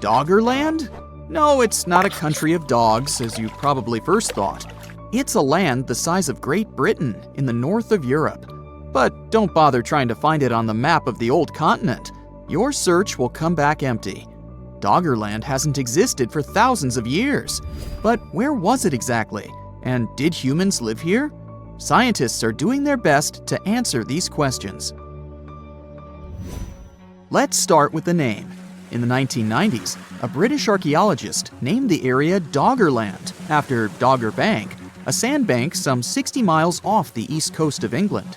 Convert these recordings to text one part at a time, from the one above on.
Doggerland? No, it's not a country of dogs, as you probably first thought. It's a land the size of Great Britain in the north of Europe. But don't bother trying to find it on the map of the old continent. Your search will come back empty. Doggerland hasn't existed for thousands of years. But where was it exactly? And did humans live here? Scientists are doing their best to answer these questions. Let's start with the name. In the 1990s, a British archaeologist named the area Doggerland after Dogger Bank, a sandbank some 60 miles off the east coast of England.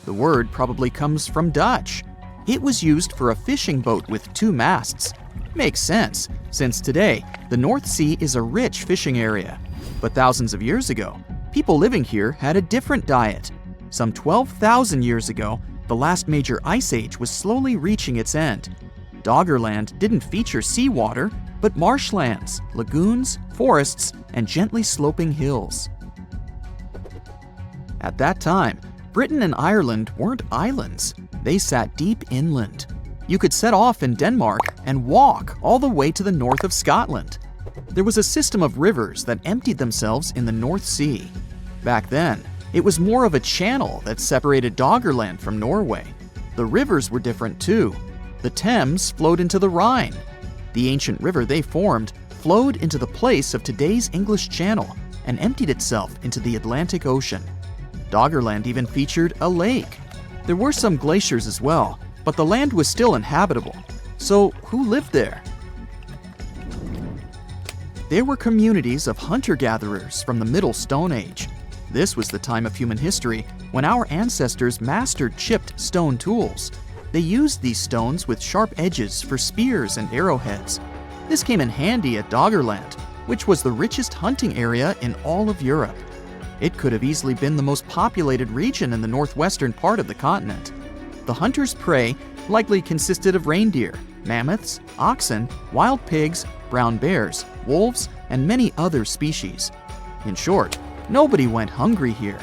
The word probably comes from Dutch. It was used for a fishing boat with 2 masts. Makes sense, since today, the North Sea is a rich fishing area. But thousands of years ago, people living here had a different diet. Some 12,000 years ago, the last major ice age was slowly reaching its end. Doggerland didn't feature seawater, but marshlands, lagoons, forests, and gently sloping hills. At that time, Britain and Ireland weren't islands. They sat deep inland. You could set off in Denmark and walk all the way to the north of Scotland. There was a system of rivers that emptied themselves in the North Sea. Back then, it was more of a channel that separated Doggerland from Norway. The rivers were different too. The Thames flowed into the Rhine. The ancient river they formed flowed into the place of today's English Channel and emptied itself into the Atlantic Ocean. Doggerland even featured a lake. There were some glaciers as well, but the land was still inhabitable. So who lived there? There were communities of hunter-gatherers from the Middle Stone Age. This was the time of human history when our ancestors mastered chipped stone tools. They used these stones with sharp edges for spears and arrowheads. This came in handy at Doggerland, which was the richest hunting area in all of Europe. It could have easily been the most populated region in the northwestern part of the continent. The hunters' prey likely consisted of reindeer, mammoths, oxen, wild pigs, brown bears, wolves, and many other species. In short, nobody went hungry here.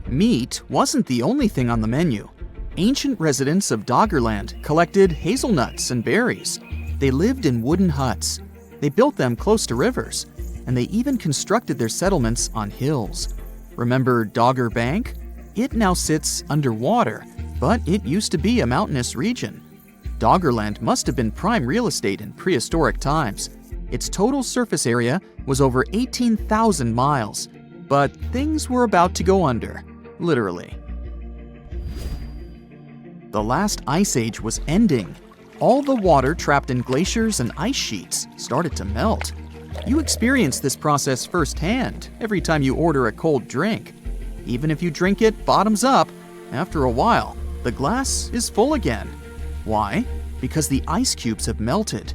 Meat wasn't the only thing on the menu. Ancient residents of Doggerland collected hazelnuts and berries. They lived in wooden huts. They built them close to rivers, and they even constructed their settlements on hills. Remember Dogger Bank? It now sits underwater, but it used to be a mountainous region. Doggerland must have been prime real estate in prehistoric times. Its total surface area was over 18,000 miles, but things were about to go under. Literally. The last ice age was ending. All the water trapped in glaciers and ice sheets started to melt. You experience this process firsthand every time you order a cold drink. Even if you drink it bottoms up, after a while, the glass is full again. Why? Because the ice cubes have melted.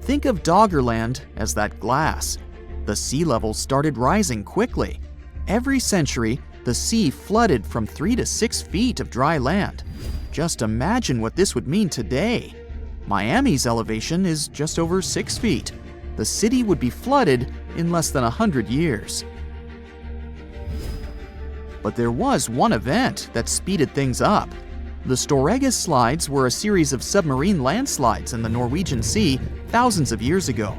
Think of Doggerland as that glass. The sea levels started rising quickly. Every century, the sea flooded from 3 to 6 feet of dry land. Just imagine what this would mean today. Miami's elevation is just over 6 feet. The city would be flooded in less than 100 years. But there was one event that speeded things up. The Storegga slides were a series of submarine landslides in the Norwegian Sea thousands of years ago.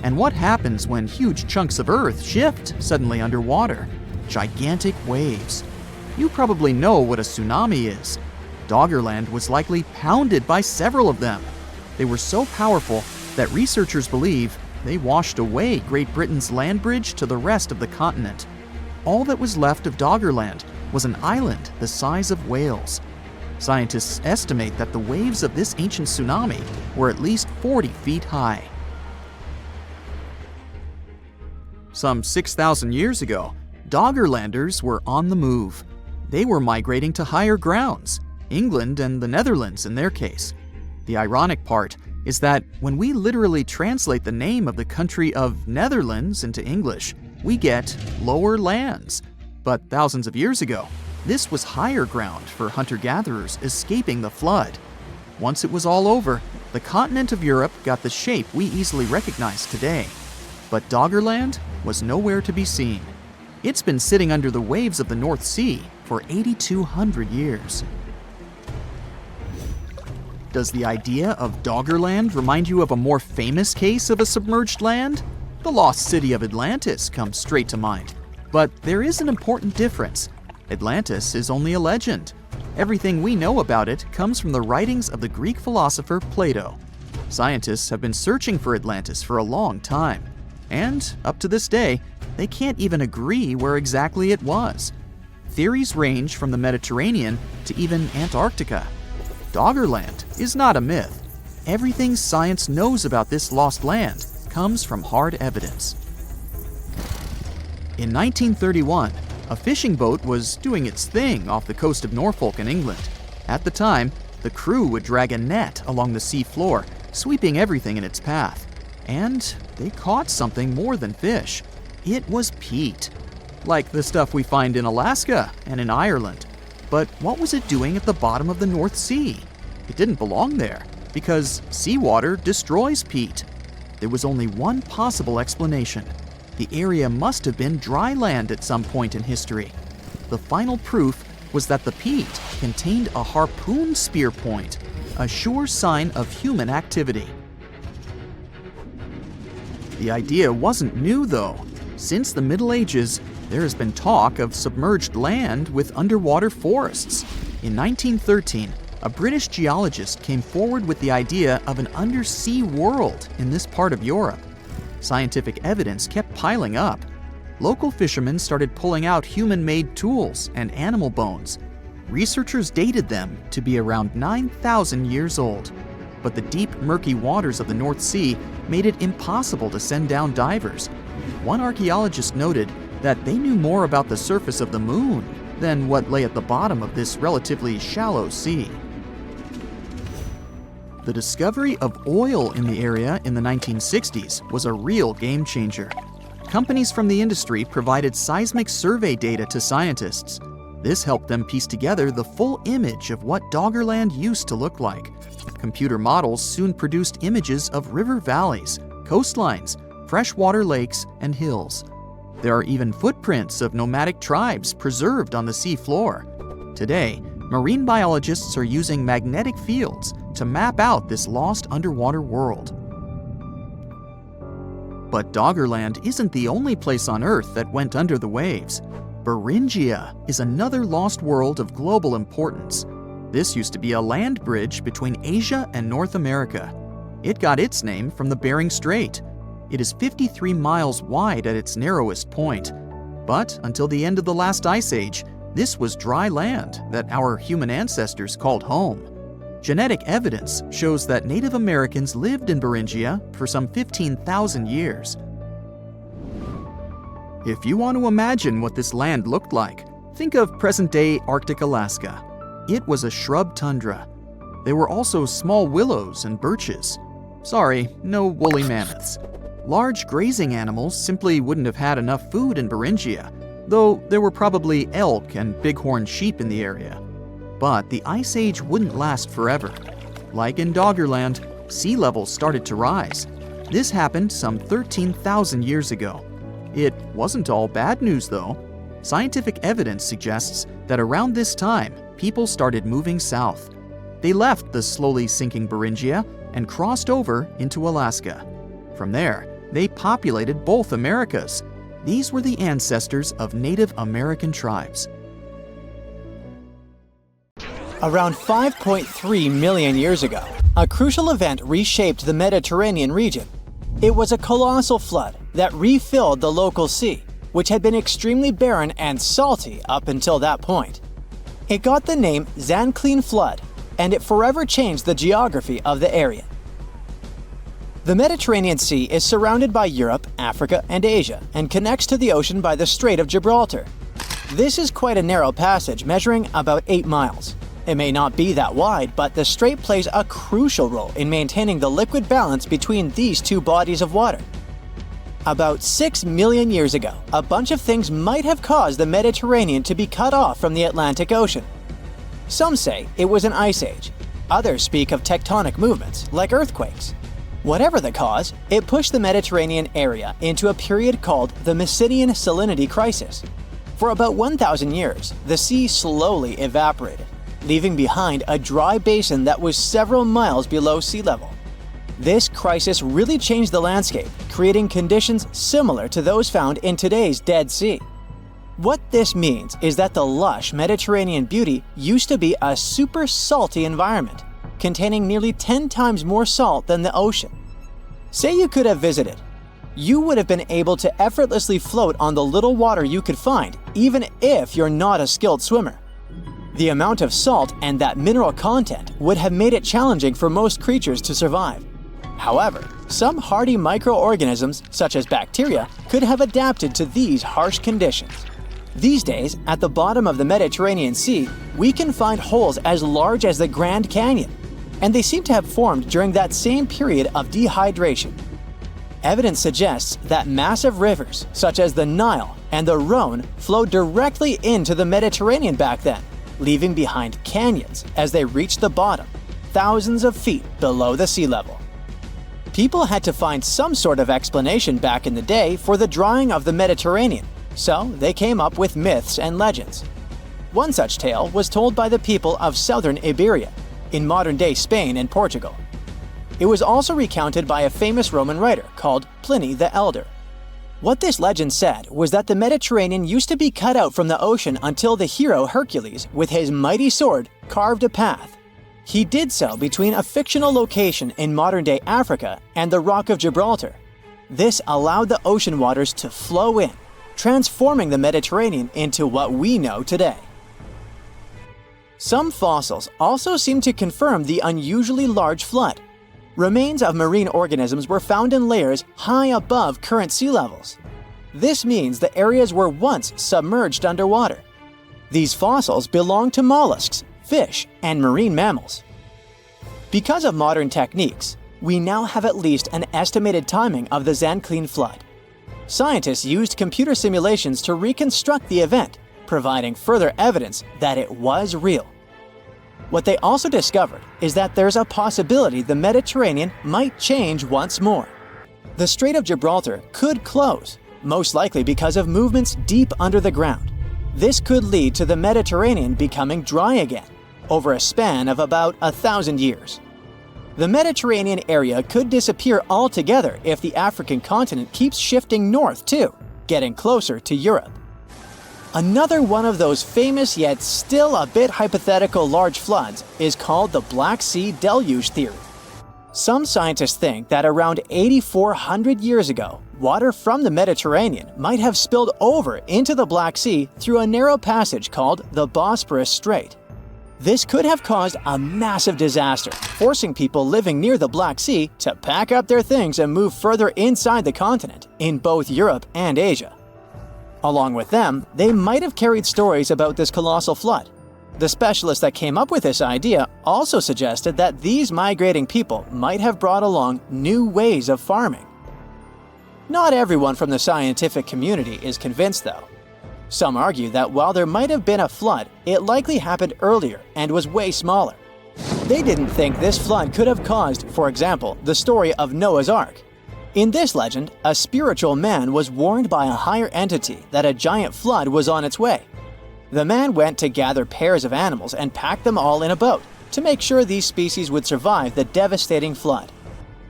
And what happens when huge chunks of Earth shift suddenly underwater? Gigantic waves. You probably know what a tsunami is. Doggerland was likely pounded by several of them. They were so powerful that researchers believe they washed away Great Britain's land bridge to the rest of the continent. All that was left of Doggerland was an island the size of Wales. Scientists estimate that the waves of this ancient tsunami were at least 40 feet high. Some 6,000 years ago, Doggerlanders were on the move. They were migrating to higher grounds, England and the Netherlands in their case. The ironic part is that when we literally translate the name of the country of Netherlands into English, we get lower lands. But thousands of years ago, this was higher ground for hunter-gatherers escaping the flood. Once it was all over, the continent of Europe got the shape we easily recognize today. But Doggerland was nowhere to be seen. It's been sitting under the waves of the North Sea for 8,200 years. Does the idea of Doggerland remind you of a more famous case of a submerged land? The lost city of Atlantis comes straight to mind. But there is an important difference. Atlantis is only a legend. Everything we know about it comes from the writings of the Greek philosopher Plato. Scientists have been searching for Atlantis for a long time. And, up to this day, they can't even agree where exactly it was. Theories range from the Mediterranean to even Antarctica. Doggerland is not a myth. Everything science knows about this lost land comes from hard evidence. In 1931, a fishing boat was doing its thing off the coast of Norfolk in England. At the time, the crew would drag a net along the sea floor, sweeping everything in its path. And they caught something more than fish. It was peat, like the stuff we find in Alaska and in Ireland. But what was it doing at the bottom of the North Sea? It didn't belong there, because seawater destroys peat. There was only one possible explanation. The area must have been dry land at some point in history. The final proof was that the peat contained a harpoon spear point, a sure sign of human activity. The idea wasn't new, though. Since the Middle Ages, there has been talk of submerged land with underwater forests. In 1913, a British geologist came forward with the idea of an undersea world in this part of Europe. Scientific evidence kept piling up. Local fishermen started pulling out human-made tools and animal bones. Researchers dated them to be around 9,000 years old. But the deep, murky waters of the North Sea made it impossible to send down divers. One archaeologist noted that they knew more about the surface of the moon than what lay at the bottom of this relatively shallow sea. The discovery of oil in the area in the 1960s was a real game changer. Companies from the industry provided seismic survey data to scientists. This helped them piece together the full image of what Doggerland used to look like. Computer models soon produced images of river valleys, coastlines, freshwater lakes, and hills. There are even footprints of nomadic tribes preserved on the sea floor. Today, marine biologists are using magnetic fields to map out this lost underwater world. But Doggerland isn't the only place on Earth that went under the waves. Beringia is another lost world of global importance. This used to be a land bridge between Asia and North America. It got its name from the Bering Strait. It is 53 miles wide at its narrowest point. But until the end of the last ice age, this was dry land that our human ancestors called home. Genetic evidence shows that Native Americans lived in Beringia for some 15,000 years. If you want to imagine what this land looked like, think of present-day Arctic Alaska. It was a shrub tundra. There were also small willows and birches. Sorry, no woolly mammoths. Large grazing animals simply wouldn't have had enough food in Beringia, though there were probably elk and bighorn sheep in the area. But the Ice Age wouldn't last forever. Like in Doggerland, sea levels started to rise. This happened some 13,000 years ago. It wasn't all bad news, though. Scientific evidence suggests that around this time, people started moving south. They left the slowly sinking Beringia and crossed over into Alaska. From there, they populated both Americas. These were the ancestors of Native American tribes. Around 5.3 million years ago, a crucial event reshaped the Mediterranean region. It was a colossal flood that refilled the local sea, which had been extremely barren and salty up until that point. It got the name Zanclean Flood, and it forever changed the geography of the area. The Mediterranean Sea is surrounded by Europe, Africa, and Asia, and connects to the ocean by the Strait of Gibraltar. This is quite a narrow passage, measuring about 8 miles. It may not be that wide, but the strait plays a crucial role in maintaining the liquid balance between these two bodies of water. About 6 million years ago, a bunch of things might have caused the Mediterranean to be cut off from the Atlantic Ocean. Some say it was an ice age. Others speak of tectonic movements, like earthquakes. Whatever the cause, it pushed the Mediterranean area into a period called the Mycenaean Salinity Crisis. For about 1,000 years, the sea slowly evaporated. leaving behind a dry basin that was several miles below sea level. This crisis really changed the landscape, creating conditions similar to those found in today's Dead Sea. What this means is that the lush Mediterranean beauty used to be a super salty environment, containing nearly 10 times more salt than the ocean. Say you could have visited. You would have been able to effortlessly float on the little water you could find, even if you're not a skilled swimmer. The amount of salt and that mineral content would have made it challenging for most creatures to survive. However, some hardy microorganisms, such as bacteria, could have adapted to these harsh conditions. These days, at the bottom of the Mediterranean Sea, we can find holes as large as the Grand Canyon, and they seem to have formed during that same period of dehydration. Evidence suggests that massive rivers, such as the Nile and the Rhone, flowed directly into the Mediterranean back then, leaving behind canyons as they reached the bottom, thousands of feet below the sea level. People had to find some sort of explanation back in the day for the drying of the Mediterranean, so they came up with myths and legends. One such tale was told by the people of southern Iberia, in modern-day Spain and Portugal. It was also recounted by a famous Roman writer called Pliny the Elder. What this legend said was that the Mediterranean used to be cut out from the ocean until the hero Hercules, with his mighty sword, carved a path. He did so between a fictional location in modern-day Africa and the Rock of Gibraltar. This allowed the ocean waters to flow in, transforming the Mediterranean into what we know today. Some fossils also seem to confirm the unusually large flood. Remains of marine organisms were found in layers high above current sea levels. This means the areas were once submerged underwater. These fossils belong to mollusks, fish, and marine mammals. Because of modern techniques, we now have at least an estimated timing of the Zanclean flood. Scientists used computer simulations to reconstruct the event, providing further evidence that it was real. What they also discovered is that there's a possibility the Mediterranean might change once more. The Strait of Gibraltar could close, most likely because of movements deep under the ground. This could lead to the Mediterranean becoming dry again, over a span of about 1,000 years. The Mediterranean area could disappear altogether if the African continent keeps shifting north too, getting closer to Europe. Another one of those famous yet still a bit hypothetical large floods is called the Black Sea Deluge theory. Some scientists think that around 8,400 years ago, water from the Mediterranean might have spilled over into the Black Sea through a narrow passage called the Bosporus Strait. This could have caused a massive disaster, forcing people living near the Black Sea to pack up their things and move further inside the continent, in both Europe and Asia. Along with them, they might have carried stories about this colossal flood. The specialist that came up with this idea also suggested that these migrating people might have brought along new ways of farming. Not everyone from the scientific community is convinced, though. Some argue that while there might have been a flood, it likely happened earlier and was way smaller. They didn't think this flood could have caused, for example, the story of Noah's Ark. In this legend, a spiritual man was warned by a higher entity that a giant flood was on its way. The man went to gather pairs of animals and pack them all in a boat to make sure these species would survive the devastating flood.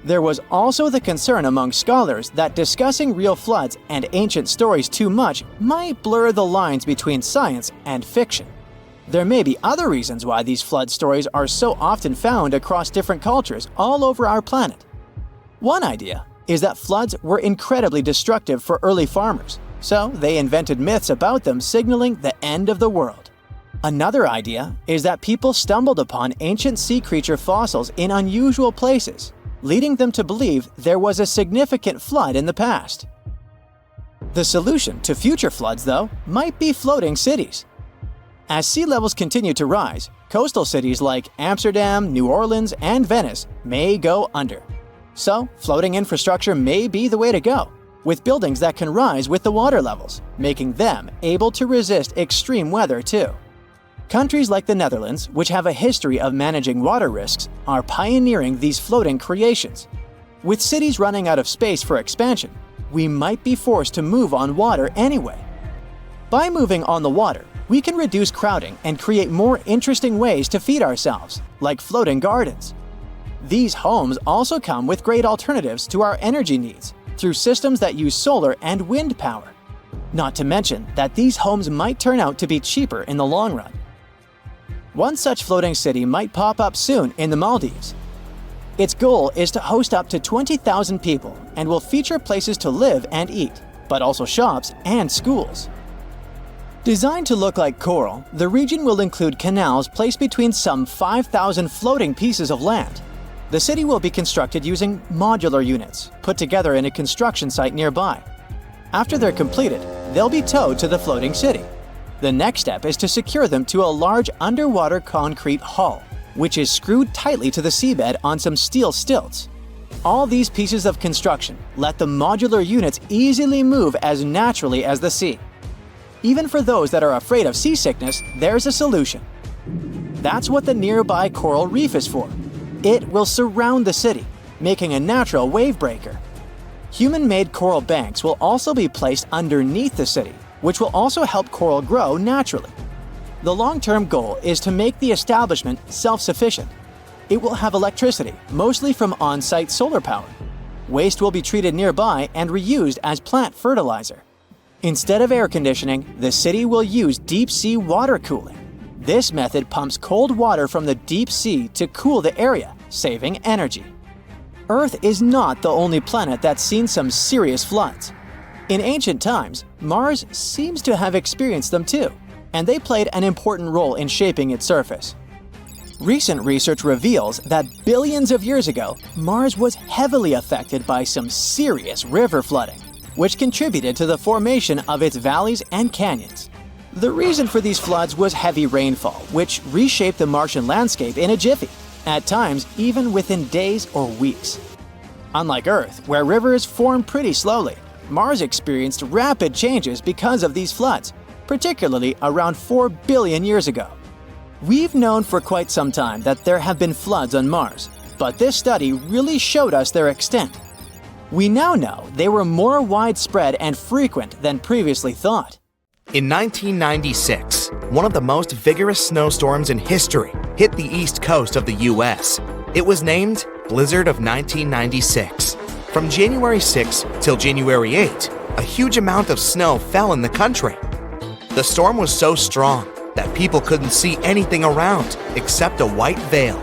There was also the concern among scholars that discussing real floods and ancient stories too much might blur the lines between science and fiction. There may be other reasons why these flood stories are so often found across different cultures all over our planet. One idea is that floods were incredibly destructive for early farmers, so they invented myths about them signaling the end of the world. Another idea is that people stumbled upon ancient sea creature fossils in unusual places, leading them to believe there was a significant flood in the past. The solution to future floods, though, might be floating cities. As sea levels continue to rise, coastal cities like Amsterdam, New Orleans, and Venice may go under. So, floating infrastructure may be the way to go, with buildings that can rise with the water levels, making them able to resist extreme weather too. Countries like the Netherlands, which have a history of managing water risks, are pioneering these floating creations. With cities running out of space for expansion, we might be forced to move on water anyway. By moving on the water, we can reduce crowding and create more interesting ways to feed ourselves, like floating gardens. These homes also come with great alternatives to our energy needs through systems that use solar and wind power. Not to mention that these homes might turn out to be cheaper in the long run. One such floating city might pop up soon in the Maldives. Its goal is to host up to 20,000 people and will feature places to live and eat, but also shops and schools. Designed to look like coral, the region will include canals placed between some 5,000 floating pieces of land. The city will be constructed using modular units, put together in a construction site nearby. After they're completed, they'll be towed to the floating city. The next step is to secure them to a large underwater concrete hull, which is screwed tightly to the seabed on some steel stilts. All these pieces of construction let the modular units easily move as naturally as the sea. Even for those that are afraid of seasickness, there's a solution. That's what the nearby coral reef is for. It will surround the city, making a natural wave breaker. Human-made coral banks will also be placed underneath the city, which will also help coral grow naturally. The long-term goal is to make the establishment self-sufficient. It will have electricity, mostly from on-site solar power. Waste will be treated nearby and reused as plant fertilizer. Instead of air conditioning, the city will use deep-sea water cooling. This method pumps cold water from the deep sea to cool the area, saving energy. Earth is not the only planet that's seen some serious floods. In ancient times, Mars seems to have experienced them too, and they played an important role in shaping its surface. Recent research reveals that billions of years ago, Mars was heavily affected by some serious river flooding, which contributed to the formation of its valleys and canyons. The reason for these floods was heavy rainfall, which reshaped the Martian landscape in a jiffy, at times even within days or weeks. Unlike Earth, where rivers form pretty slowly, Mars experienced rapid changes because of these floods, particularly around 4 billion years ago. We've known for quite some time that there have been floods on Mars, but this study really showed us their extent. We now know they were more widespread and frequent than previously thought. In 1996, one of the most vigorous snowstorms in history hit the east coast of the U.S. It was named Blizzard of 1996. From January 6 till January 8, a huge amount of snow fell in the country. The storm was so strong that people couldn't see anything around except a white veil.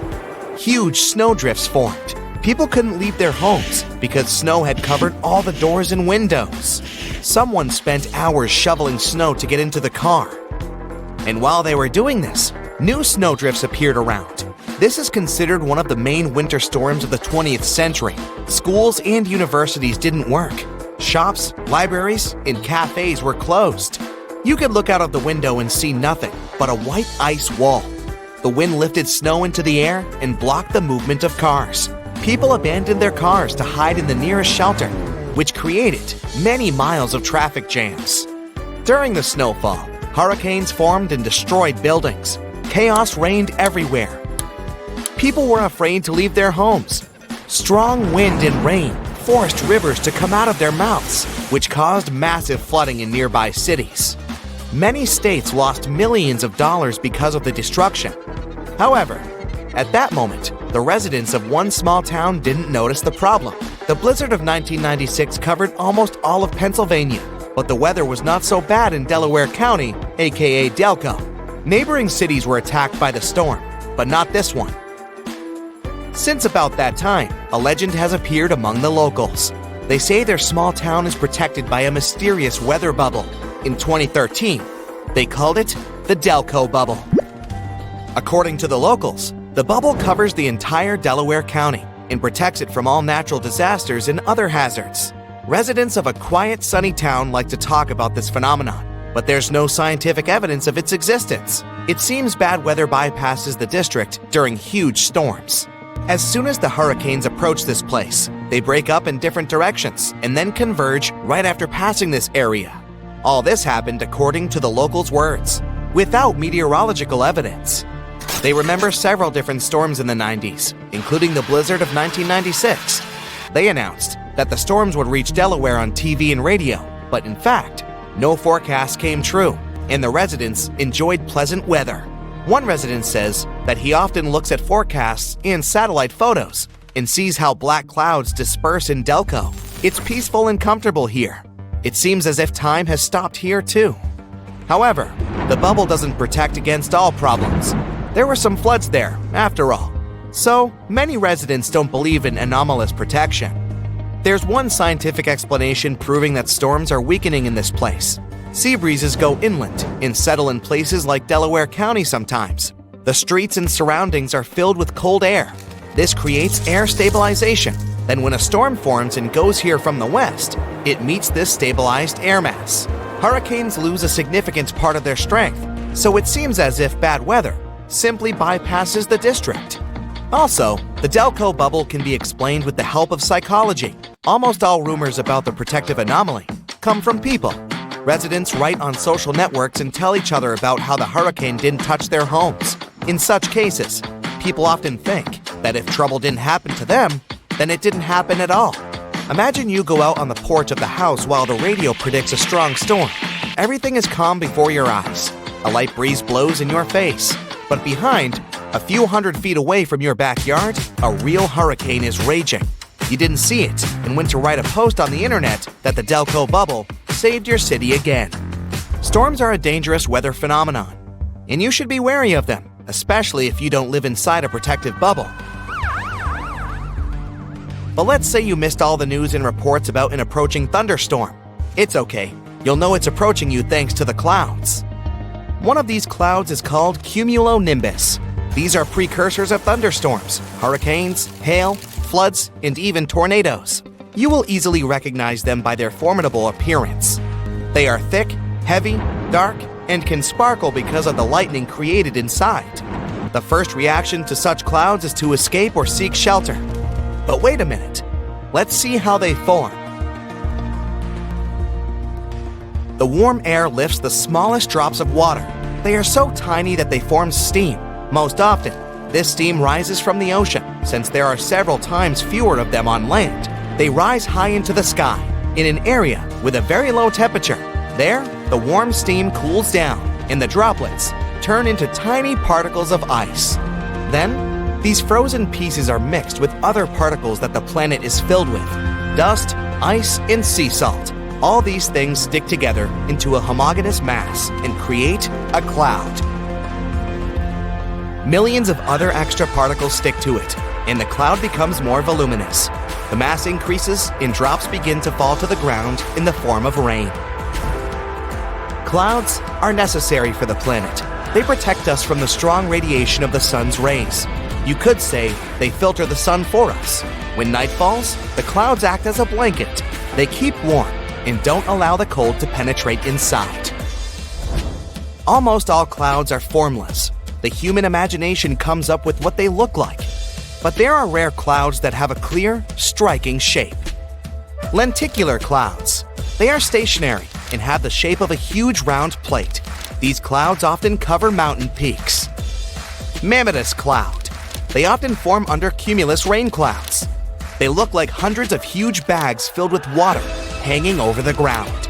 Huge snowdrifts formed. People couldn't leave their homes because snow had covered all the doors and windows. Someone spent hours shoveling snow to get into the car. And while they were doing this, new snowdrifts appeared around. This is considered one of the main winter storms of the 20th century. Schools and universities didn't work. Shops, libraries, and cafes were closed. You could look out of the window and see nothing but a white ice wall. The wind lifted snow into the air and blocked the movement of cars. People abandoned their cars to hide in the nearest shelter, which created many miles of traffic jams. During the snowfall, hurricanes formed and destroyed buildings. Chaos reigned everywhere. People were afraid to leave their homes. Strong wind and rain forced rivers to come out of their mouths, which caused massive flooding in nearby cities. Many states lost millions of dollars because of the destruction. However, at that moment, the residents of one small town didn't notice the problem. The blizzard of 1996 covered almost all of Pennsylvania, but the weather was not so bad in Delaware County, aka Delco. Neighboring cities were attacked by the storm, but not this one. Since about that time, a legend has appeared among the locals. They say their small town is protected by a mysterious weather bubble. In 2013, they called it the Delco Bubble. According to the locals, the bubble covers the entire Delaware County and protects it from all natural disasters and other hazards. Residents of a quiet, sunny town like to talk about this phenomenon, but there's no scientific evidence of its existence. It seems bad weather bypasses the district during huge storms. As soon as the hurricanes approach this place, they break up in different directions and then converge right after passing this area. All this happened according to the locals' words, without meteorological evidence. They remember several different storms in the 90s, including the blizzard of 1996. They announced that the storms would reach Delaware on TV and radio, but in fact, no forecast came true. and the residents enjoyed pleasant weather. One resident says that he often looks at forecasts and satellite photos and sees how black clouds disperse in Delco. It's peaceful and comfortable here. It seems as if time has stopped here too. However, the bubble doesn't protect against all problems. There were some floods there, after all. So, many residents don't believe in anomalous protection. There's one scientific explanation proving that storms are weakening in this place. Sea breezes go inland and settle in places like Delaware County sometimes. The streets and surroundings are filled with cold air. This creates air stabilization. Then when a storm forms and goes here from the west, it meets this stabilized air mass. Hurricanes lose a significant part of their strength, so it seems as if bad weather simply bypasses the district. Also, the Delco bubble can be explained with the help of psychology. Almost all rumors about the protective anomaly come from people. Residents write on social networks and tell each other about how the hurricane didn't touch their homes. In such cases, people often think that if trouble didn't happen to them, then it didn't happen at all. Imagine you go out on the porch of the house while the radio predicts a strong storm. Everything is calm before your eyes. A light breeze blows in your face. But behind, a few hundred feet away from your backyard, a real hurricane is raging. You didn't see it and went to write a post on the internet that the Delco bubble saved your city again. Storms are a dangerous weather phenomenon, and you should be wary of them, especially if you don't live inside a protective bubble. But let's say you missed all the news and reports about an approaching thunderstorm. It's okay. You'll know it's approaching you thanks to the clouds. One of these clouds is called cumulonimbus. These are precursors of thunderstorms, hurricanes, hail, floods, and even tornadoes. You will easily recognize them by their formidable appearance. They are thick, heavy, dark, and can sparkle because of the lightning created inside. The first reaction to such clouds is to escape or seek shelter. But wait a minute. Let's see how they form. The warm air lifts the smallest drops of water. They are so tiny that they form steam. Most often, this steam rises from the ocean, since there are several times fewer of them on land. They rise high into the sky, in an area with a very low temperature. There, the warm steam cools down, and the droplets turn into tiny particles of ice. Then, these frozen pieces are mixed with other particles that the planet is filled with: dust, ice, and sea salt. All these things stick together into a homogeneous mass and create a cloud. Millions of other extra particles stick to it, and the cloud becomes more voluminous. The mass increases and drops begin to fall to the ground in the form of rain. Clouds are necessary for the planet. They protect us from the strong radiation of the sun's rays. You could say they filter the sun for us. When night falls, the clouds act as a blanket. They keep warm and don't allow the cold to penetrate inside. Almost all clouds are formless. The human imagination comes up with what they look like. But there are rare clouds that have a clear, striking shape. Lenticular clouds. They are stationary and have the shape of a huge round plate. These clouds often cover mountain peaks. Mammatus cloud. They often form under cumulus rain clouds. They look like hundreds of huge bags filled with water hanging over the ground.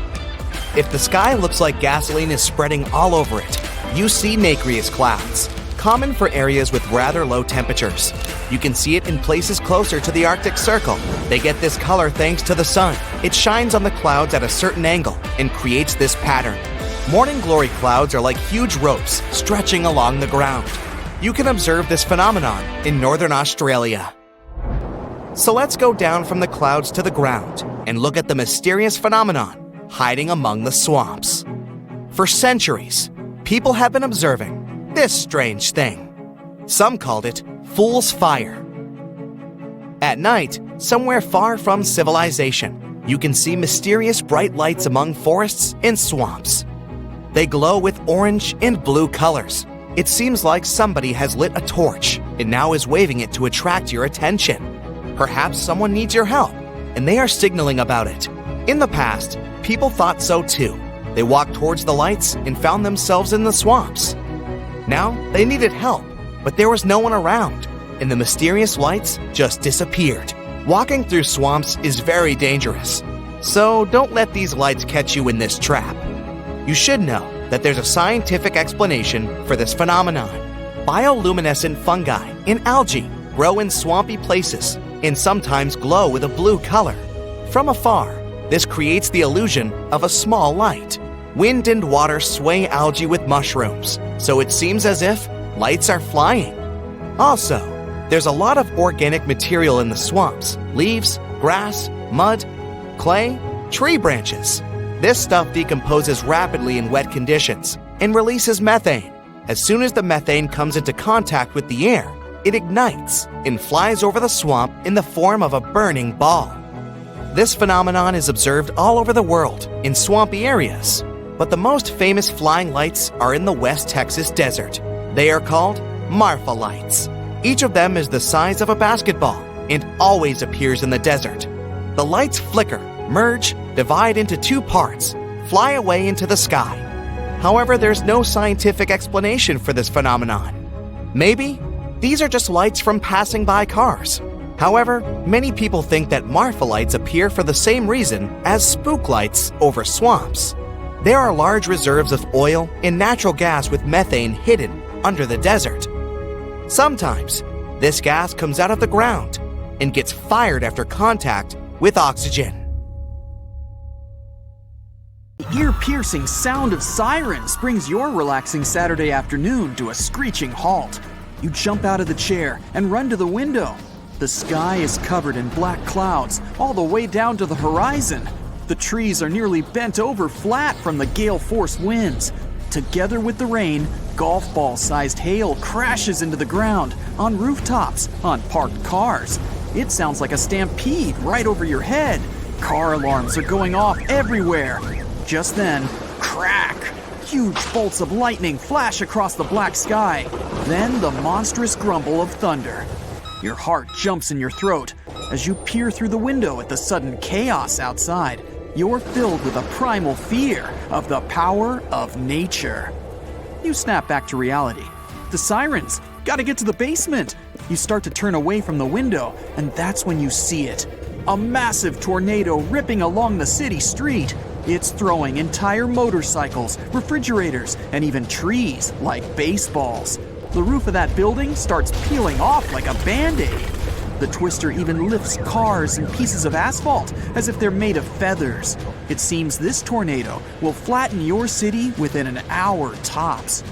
If the sky looks like gasoline is spreading all over it, you see nacreous clouds, common for areas with rather low temperatures. You can see it in places closer to the Arctic Circle. They get this color thanks to the sun. It shines on the clouds at a certain angle and creates this pattern. Morning glory clouds are like huge ropes stretching along the ground. You can observe this phenomenon in northern Australia. So let's go down from the clouds to the ground and look at the mysterious phenomenon hiding among the swamps. For centuries, people have been observing this strange thing. Some called it fool's fire. At night, somewhere far from civilization, you can see mysterious bright lights among forests and swamps. They glow with orange and blue colors. It seems like somebody has lit a torch and now is waving it to attract your attention. Perhaps someone needs your help, and they are signaling about it. In the past, people thought so too. They walked towards the lights and found themselves in the swamps. Now, they needed help, but there was no one around, and the mysterious lights just disappeared. Walking through swamps is very dangerous, so don't let these lights catch you in this trap. You should know that there's a scientific explanation for this phenomenon. Bioluminescent fungi and algae grow in swampy places and sometimes glow with a blue color. From afar, this creates the illusion of a small light. Wind and water sway algae with mushrooms, so it seems as if lights are flying. Also, there's a lot of organic material in the swamps: leaves, grass, mud, clay, tree branches. This stuff decomposes rapidly in wet conditions and releases methane. As soon as the methane comes into contact with the air, it ignites and flies over the swamp in the form of a burning ball. This phenomenon is observed all over the world in swampy areas, but the most famous flying lights are in the West Texas desert. They are called Marfa lights. Each of them is the size of a basketball and always appears in the desert. The lights flicker, merge, divide into two parts, fly away into the sky. However, there's no scientific explanation for this phenomenon. Maybe these are just lights from passing by cars. However, many people think that Marfa lights appear for the same reason as spook lights over swamps. There are large reserves of oil and natural gas with methane hidden under the desert. Sometimes, this gas comes out of the ground and gets fired after contact with oxygen. The ear-piercing sound of sirens brings your relaxing Saturday afternoon to a screeching halt. You jump out of the chair and run to the window. The sky is covered in black clouds all the way down to the horizon. The trees are nearly bent over flat from the gale-force winds. Together with the rain, golf ball-sized hail crashes into the ground, on rooftops, on parked cars. It sounds like a stampede right over your head. Car alarms are going off everywhere. Just then, crack! Huge bolts of lightning flash across the black sky. Then the monstrous grumble of thunder. Your heart jumps in your throat. As you peer through the window at the sudden chaos outside, you're filled with a primal fear of the power of nature. You snap back to reality. The sirens! Gotta get to the basement! You start to turn away from the window, and that's when you see it. A massive tornado ripping along the city street. It's throwing entire motorcycles, refrigerators, and even trees like baseballs. The roof of that building starts peeling off like a Band-Aid. The twister even lifts cars and pieces of asphalt as if they're made of feathers. It seems this tornado will flatten your city within an hour tops.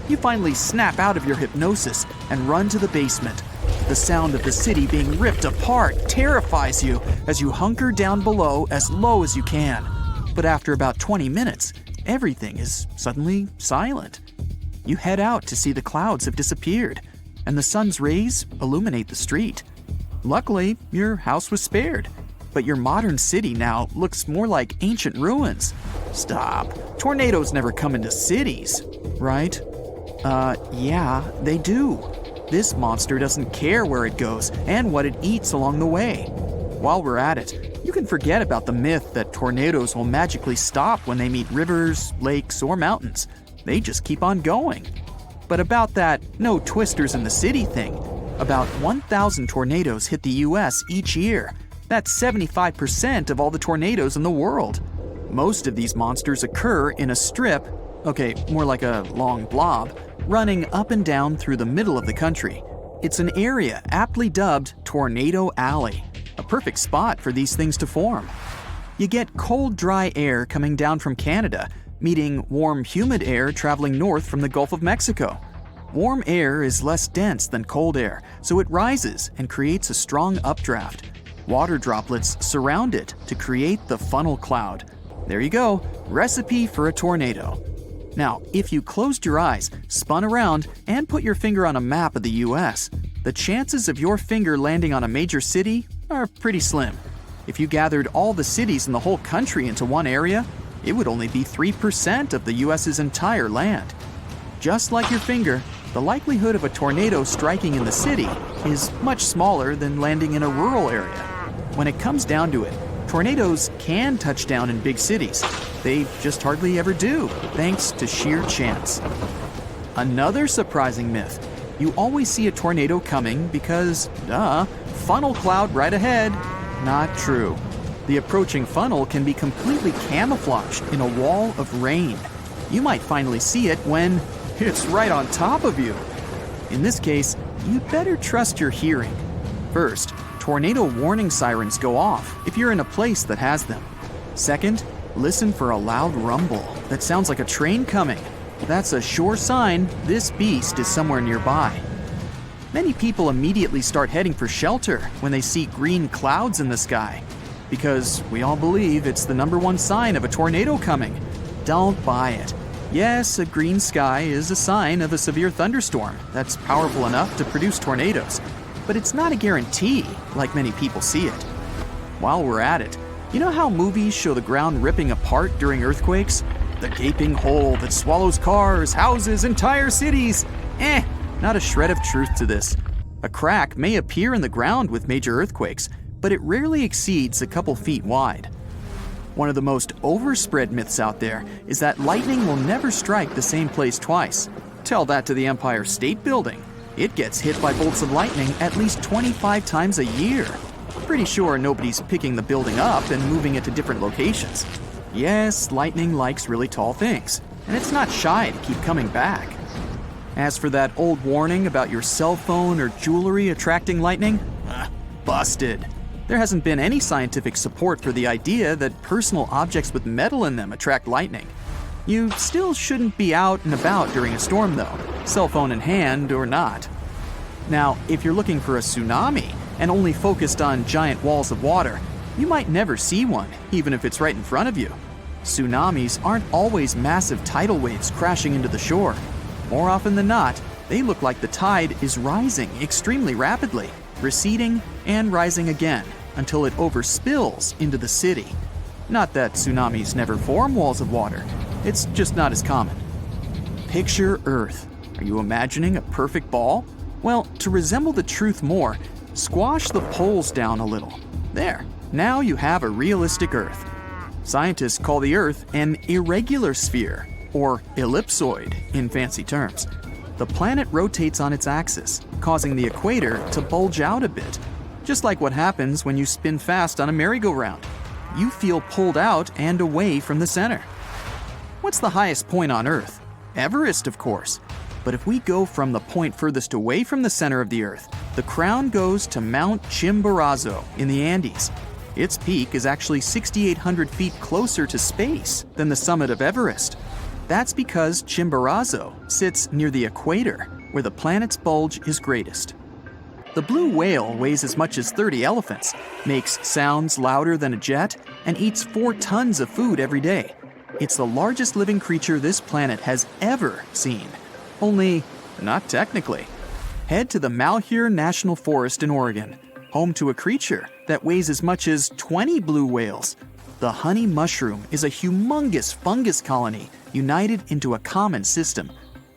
You finally snap out of your hypnosis and run to the basement. The sound of the city being ripped apart terrifies you as you hunker down below as low as you can. But after about 20 minutes, everything is suddenly silent. You head out to see the clouds have disappeared, and the sun's rays illuminate the street. Luckily, your house was spared, but your modern city now looks more like ancient ruins. Stop. Tornadoes never come into cities, right? Yeah, they do. This monster doesn't care where it goes and what it eats along the way. While we're at it, you can forget about the myth that tornadoes will magically stop when they meet rivers, lakes, or mountains. They just keep on going. But about that no twisters in the city thing, about 1,000 tornadoes hit the US each year. That's 75% of all the tornadoes in the world. Most of these monsters occur in a strip, okay, more like a long blob, running up and down through the middle of the country. It's an area aptly dubbed Tornado Alley, a perfect spot for these things to form. You get cold, dry air coming down from Canada, meeting warm, humid air traveling north from the Gulf of Mexico. Warm air is less dense than cold air, so it rises and creates a strong updraft. Water droplets surround it to create the funnel cloud. There you go, recipe for a tornado. Now, if you closed your eyes, spun around, and put your finger on a map of the US, the chances of your finger landing on a major city are pretty slim. If you gathered all the cities in the whole country into one area, it would only be 3% of the US's entire land. Just like your finger, the likelihood of a tornado striking in the city is much smaller than landing in a rural area. When it comes down to it, tornadoes can touch down in big cities. They just hardly ever do, thanks to sheer chance. Another surprising myth. You always see a tornado coming because, funnel cloud right ahead. Not true. The approaching funnel can be completely camouflaged in a wall of rain. You might finally see it when it's right on top of you. In this case, you'd better trust your hearing. First, tornado warning sirens go off if you're in a place that has them. Second, listen for a loud rumble that sounds like a train coming. That's a sure sign this beast is somewhere nearby. Many people immediately start heading for shelter when they see green clouds in the sky, because we all believe it's the #1 sign of a tornado coming. Don't buy it. Yes, a green sky is a sign of a severe thunderstorm that's powerful enough to produce tornadoes, but it's not a guarantee like many people see it. While we're at it, you know how movies show the ground ripping apart during earthquakes? The gaping hole that swallows cars, houses, entire cities? Not a shred of truth to this. A crack may appear in the ground with major earthquakes, but it rarely exceeds a couple feet wide. One of the most overspread myths out there is that lightning will never strike the same place twice. Tell that to the Empire State Building. It gets hit by bolts of lightning at least 25 times a year. Pretty sure nobody's picking the building up and moving it to different locations. Yes, lightning likes really tall things, and it's not shy to keep coming back. As for that old warning about your cell phone or jewelry attracting lightning, busted. There hasn't been any scientific support for the idea that personal objects with metal in them attract lightning. You still shouldn't be out and about during a storm though, cell phone in hand or not. Now, if you're looking for a tsunami and only focused on giant walls of water, you might never see one, even if it's right in front of you. Tsunamis aren't always massive tidal waves crashing into the shore. More often than not, they look like the tide is rising extremely rapidly, receding and rising again until it overspills into the city. Not that tsunamis never form walls of water, it's just not as common. Picture Earth. Are you imagining a perfect ball? Well, to resemble the truth more, squash the poles down a little. There, now you have a realistic Earth. Scientists call the Earth an irregular sphere, or ellipsoid in fancy terms. The planet rotates on its axis, causing the equator to bulge out a bit, just like what happens when you spin fast on a merry-go-round. You feel pulled out and away from the center. What's the highest point on Earth? Everest, of course. But if we go from the point furthest away from the center of the Earth, the crown goes to Mount Chimborazo in the Andes. Its peak is actually 6,800 feet closer to space than the summit of Everest. That's because Chimborazo sits near the equator, where the planet's bulge is greatest. The blue whale weighs as much as 30 elephants, makes sounds louder than a jet, and eats 4 tons of food every day. It's the largest living creature this planet has ever seen. Only, not technically. Head to the Malheur National Forest in Oregon, home to a creature that weighs as much as 20 blue whales. The honey mushroom is a humongous fungus colony united into a common system.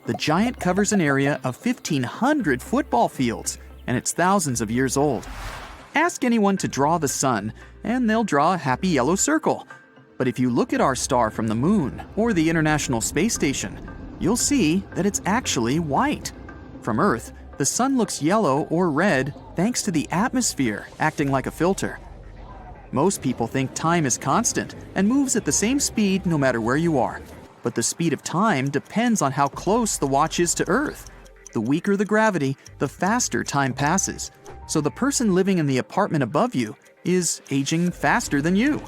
The giant covers an area of 1,500 football fields, and it's thousands of years old. Ask anyone to draw the sun, and they'll draw a happy yellow circle. But if you look at our star from the moon or the International Space Station, you'll see that it's actually white. From Earth, the sun looks yellow or red thanks to the atmosphere acting like a filter. Most people think time is constant and moves at the same speed no matter where you are. But the speed of time depends on how close the watch is to Earth. The weaker the gravity, the faster time passes. So the person living in the apartment above you is aging faster than you.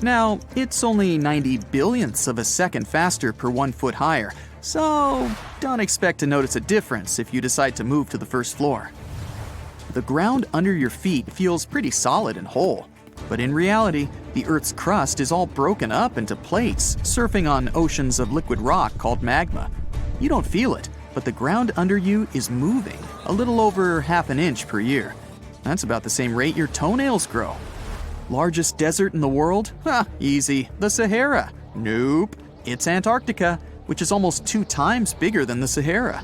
Now, it's only 90 billionths of a second faster per 1 foot higher, so don't expect to notice a difference if you decide to move to the first floor. The ground under your feet feels pretty solid and whole, but in reality, the Earth's crust is all broken up into plates surfing on oceans of liquid rock called magma. You don't feel it, but the ground under you is moving a little over ½ an inch per year. That's about the same rate your toenails grow. Largest desert in the world? Easy, the Sahara. Nope, it's Antarctica, which is almost 2 times bigger than the Sahara.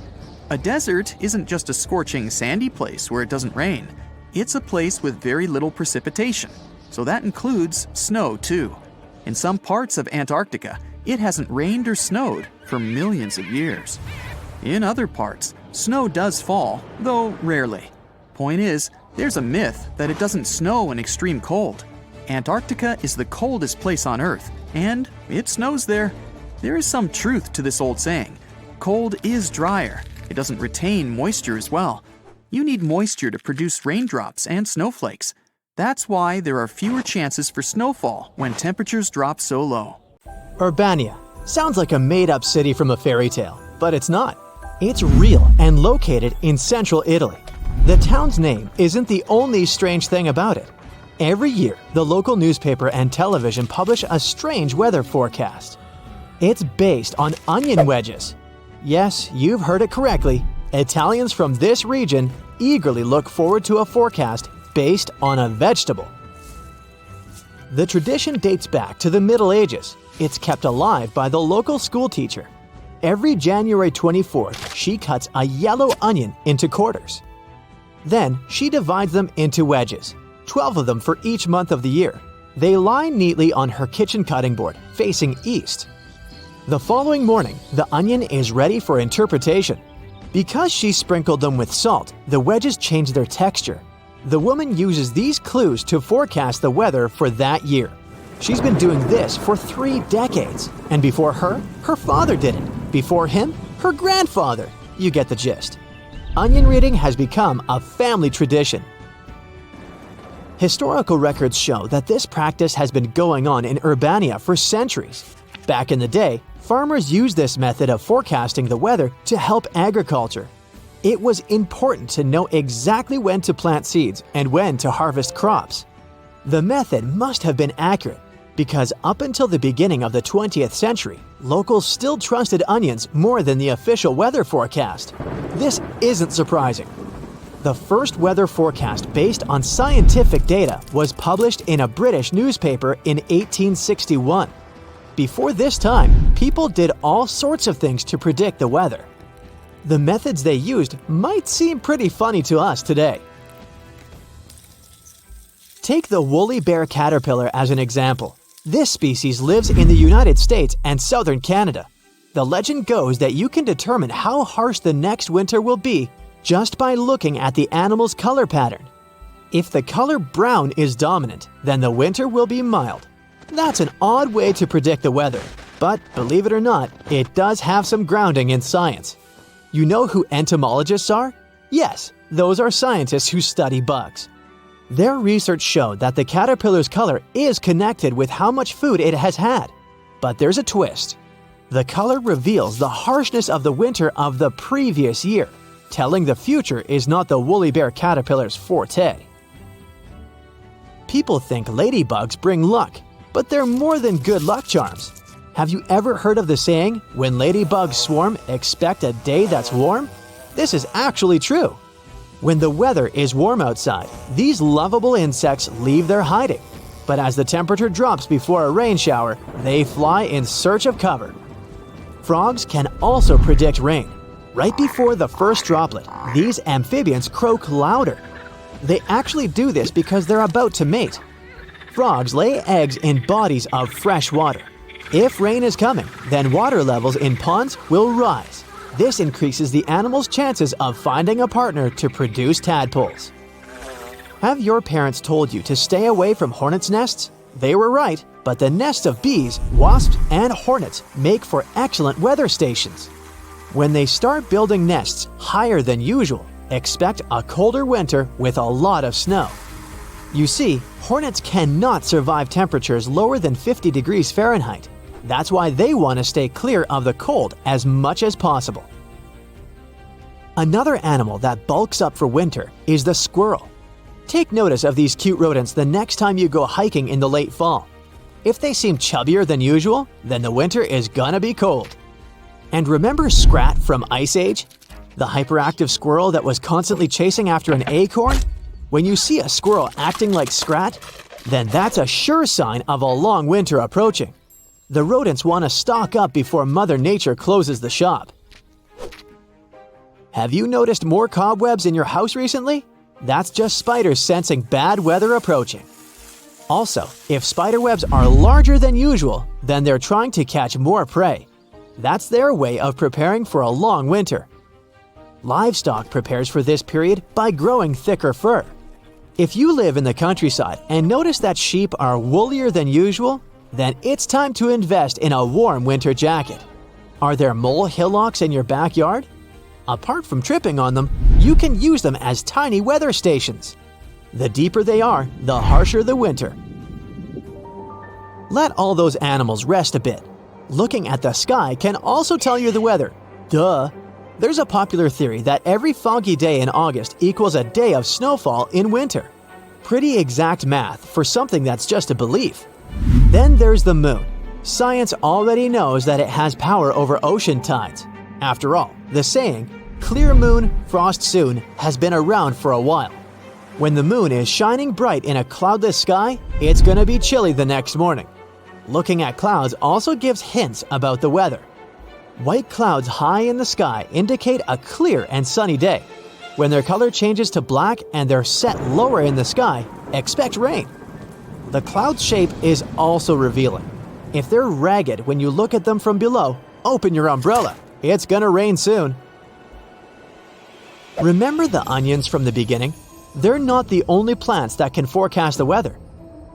A desert isn't just a scorching sandy place where it doesn't rain. It's a place with very little precipitation, so that includes snow too. In some parts of Antarctica, it hasn't rained or snowed for millions of years. In other parts, snow does fall, though rarely. Point is, there's a myth that it doesn't snow in extreme cold. Antarctica is the coldest place on Earth, and it snows there. There is some truth to this old saying. Cold is drier. It doesn't retain moisture as well. You need moisture to produce raindrops and snowflakes. That's why there are fewer chances for snowfall when temperatures drop so low. Urbania sounds like a made-up city from a fairy tale, but it's not. It's real and located in central Italy. The town's name isn't the only strange thing about it. Every year, the local newspaper and television publish a strange weather forecast. It's based on onion wedges. Yes, you've heard it correctly. Italians from this region eagerly look forward to a forecast based on a vegetable. The tradition dates back to the Middle Ages. It's kept alive by the local school teacher. Every January 24th, she cuts a yellow onion into quarters. Then, she divides them into wedges, 12 of them for each month of the year. They lie neatly on her kitchen cutting board, facing east. The following morning, the onion is ready for interpretation. Because she sprinkled them with salt, the wedges change their texture. The woman uses these clues to forecast the weather for that year. She's been doing this for 3 decades. And before her, her father did it. Before him, her grandfather. You get the gist. Onion reading has become a family tradition. Historical records show that this practice has been going on in Urbania for centuries. Back in the day, farmers used this method of forecasting the weather to help agriculture. It was important to know exactly when to plant seeds and when to harvest crops. The method must have been accurate because up until the beginning of the 20th century, locals still trusted onions more than the official weather forecast. This isn't surprising. The first weather forecast based on scientific data was published in a British newspaper in 1861. Before this time, people did all sorts of things to predict the weather. The methods they used might seem pretty funny to us today. Take the woolly bear caterpillar as an example. This species lives in the United States and southern Canada. The legend goes that you can determine how harsh the next winter will be just by looking at the animal's color pattern. If the color brown is dominant, then the winter will be mild. That's an odd way to predict the weather, but believe it or not, it does have some grounding in science. You know who entomologists are? Yes, those are scientists who study bugs. Their research showed that the caterpillar's color is connected with how much food it has had. But there's a twist. The color reveals the harshness of the winter of the previous year. Telling the future is not the woolly bear caterpillar's forte. People think ladybugs bring luck, but they're more than good luck charms. Have you ever heard of the saying, "When ladybugs swarm, expect a day that's warm"? This is actually true. When the weather is warm outside, these lovable insects leave their hiding. But as the temperature drops before a rain shower, they fly in search of cover. Frogs can also predict rain. Right before the first droplet, these amphibians croak louder. They actually do this because they're about to mate. Frogs lay eggs in bodies of fresh water. If rain is coming, then water levels in ponds will rise. This increases the animal's chances of finding a partner to produce tadpoles. Have your parents told you to stay away from hornets' nests? They were right, but the nests of bees, wasps, and hornets make for excellent weather stations. When they start building nests higher than usual, expect a colder winter with a lot of snow. You see, hornets cannot survive temperatures lower than 50 degrees Fahrenheit. That's why they want to stay clear of the cold as much as possible. Another animal that bulks up for winter is the squirrel. Take notice of these cute rodents the next time you go hiking in the late fall. If they seem chubbier than usual, then the winter is gonna be cold. And remember Scrat from Ice Age? The hyperactive squirrel that was constantly chasing after an acorn? When you see a squirrel acting like Scrat, then that's a sure sign of a long winter approaching. The rodents want to stock up before Mother Nature closes the shop. Have you noticed more cobwebs in your house recently? That's just spiders sensing bad weather approaching. Also, if spiderwebs are larger than usual, then they're trying to catch more prey. That's their way of preparing for a long winter. Livestock prepares for this period by growing thicker fur. If you live in the countryside and notice that sheep are woollier than usual, Then it's time to invest in a warm winter jacket. Are there mole hillocks in your backyard? Apart from tripping on them, you can use them as tiny weather stations. The deeper they are, the harsher the winter. Let all those animals rest a bit. Looking at the sky can also tell you the weather. Duh! There's a popular theory that every foggy day in August equals a day of snowfall in winter. Pretty exact math for something that's just a belief. Then there's the moon. Science already knows that it has power over ocean tides. After all, the saying, "Clear moon, frost soon," has been around for a while. When the moon is shining bright in a cloudless sky, it's gonna be chilly the next morning. Looking at clouds also gives hints about the weather. White clouds high in the sky indicate a clear and sunny day. When their color changes to black and they're set lower in the sky, expect rain. The cloud's shape is also revealing. If they're ragged when you look at them from below, open your umbrella. It's gonna rain soon. Remember the onions from the beginning? They're not the only plants that can forecast the weather.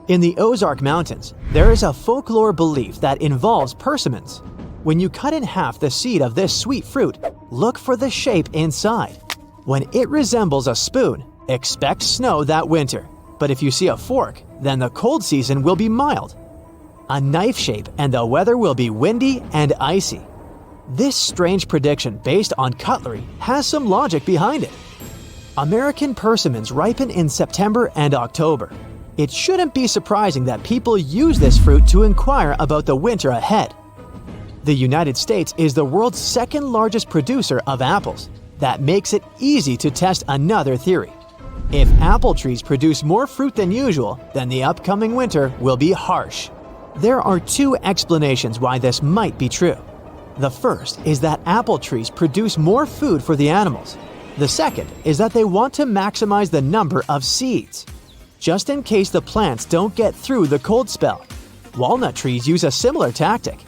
In the Ozark Mountains, there is a folklore belief that involves persimmons. When you cut in half the seed of this sweet fruit, look for the shape inside. When it resembles a spoon, expect snow that winter. But if you see a fork, then the cold season will be mild. A knife shape and the weather will be windy and icy. This strange prediction based on cutlery has some logic behind it. American persimmons ripen in September and October. It shouldn't be surprising that people use this fruit to inquire about the winter ahead. The United States is the world's second largest producer of apples. That makes it easy to test another theory. If apple trees produce more fruit than usual, then the upcoming winter will be harsh. There are two explanations why this might be true. The first is that apple trees produce more food for the animals. The second is that they want to maximize the number of seeds, just in case the plants don't get through the cold spell. Walnut trees use a similar tactic.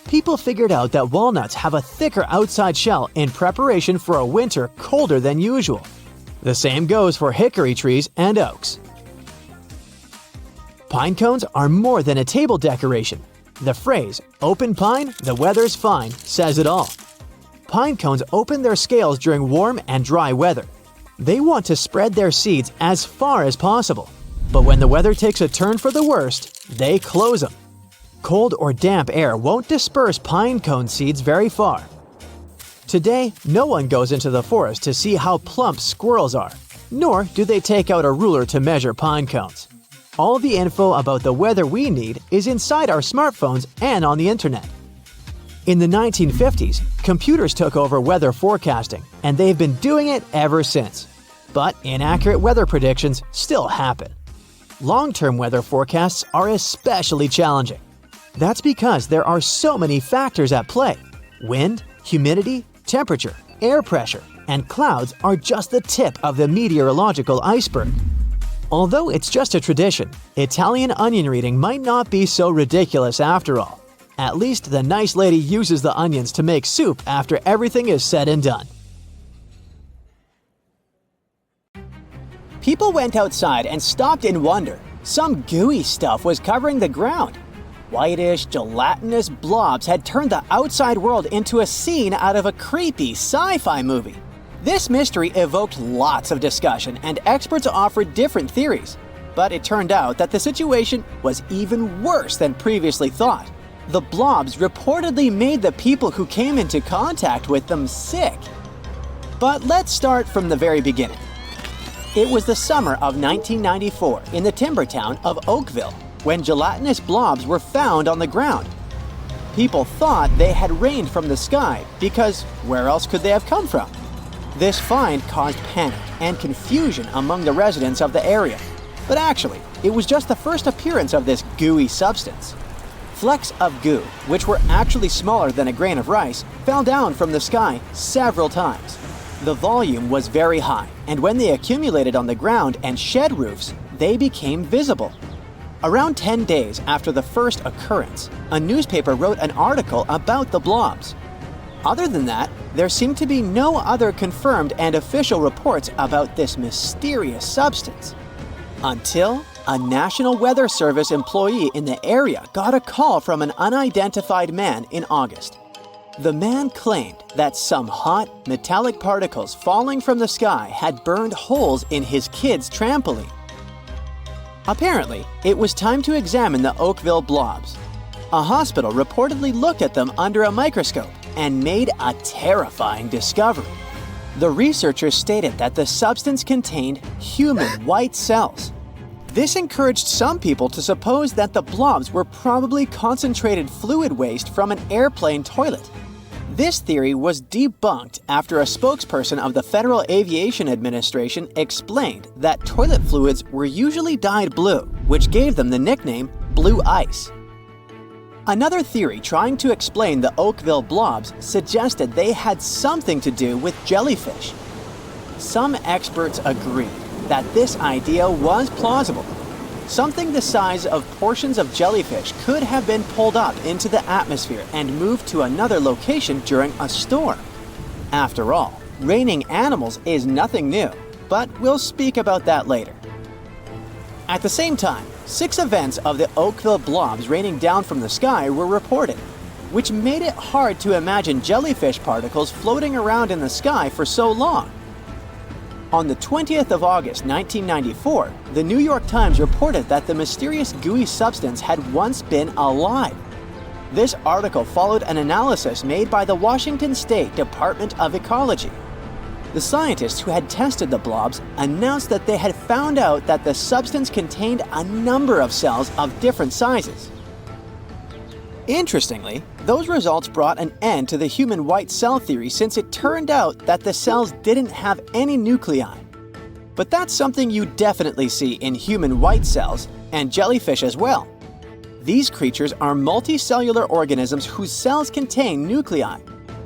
People figured out that walnuts have a thicker outside shell in preparation for a winter colder than usual. The same goes for hickory trees and oaks. Pine cones are more than a table decoration. The phrase, "open pine, the weather's fine," says it all. Pine cones open their scales during warm and dry weather. They want to spread their seeds as far as possible. But when the weather takes a turn for the worst, they close them. Cold or damp air won't disperse pine cone seeds very far. Today, no one goes into the forest to see how plump squirrels are, nor do they take out a ruler to measure pine cones. All the info about the weather we need is inside our smartphones and on the internet. In the 1950s, computers took over weather forecasting, and they've been doing it ever since. But inaccurate weather predictions still happen. Long-term weather forecasts are especially challenging. That's because there are so many factors at play. Wind, humidity, temperature, air pressure, and clouds are just the tip of the meteorological iceberg. Although it's just a tradition, Italian onion reading might not be so ridiculous after all. At least the nice lady uses the onions to make soup after everything is said and done. People went outside and stopped in wonder. Some gooey stuff was covering the ground. Whitish, gelatinous blobs had turned the outside world into a scene out of a creepy sci-fi movie. This mystery evoked lots of discussion, and experts offered different theories. But it turned out that the situation was even worse than previously thought. The blobs reportedly made the people who came into contact with them sick. But let's start from the very beginning. It was the summer of 1994 in the timber town of Oakville when gelatinous blobs were found on the ground. People thought they had rained from the sky because where else could they have come from? This find caused panic and confusion among the residents of the area. But actually, it was just the first appearance of this gooey substance. Flecks of goo, which were actually smaller than a grain of rice, fell down from the sky several times. The volume was very high, and when they accumulated on the ground and shed roofs, they became visible. Around 10 days after the first occurrence, a newspaper wrote an article about the blobs. Other than that, there seemed to be no other confirmed and official reports about this mysterious substance. Until a National Weather Service employee in the area got a call from an unidentified man in August. The man claimed that some hot, metallic particles falling from the sky had burned holes in his kid's trampoline. Apparently, it was time to examine the Oakville blobs. A hospital reportedly looked at them under a microscope and made a terrifying discovery. The researchers stated that the substance contained human white cells. This encouraged some people to suppose that the blobs were probably concentrated fluid waste from an airplane toilet. This theory was debunked after a spokesperson of the Federal Aviation Administration explained that toilet fluids were usually dyed blue, which gave them the nickname blue ice. Another theory trying to explain the Oakville blobs suggested they had something to do with jellyfish. Some experts agreed that this idea was plausible. Something the size of portions of jellyfish could have been pulled up into the atmosphere and moved to another location during a storm. After all, raining animals is nothing new, but we'll speak about that later. At the same time, 6 events of the Oakville blobs raining down from the sky were reported, which made it hard to imagine jellyfish particles floating around in the sky for so long. On the 20th of August 1994, the New York Times reported that the mysterious gooey substance had once been alive. This article followed an analysis made by the Washington State Department of Ecology. The scientists who had tested the blobs announced that they had found out that the substance contained a number of cells of different sizes. Interestingly, those results brought an end to the human white cell theory since it turned out that the cells didn't have any nuclei. But that's something you definitely see in human white cells and jellyfish as well. These creatures are multicellular organisms whose cells contain nuclei.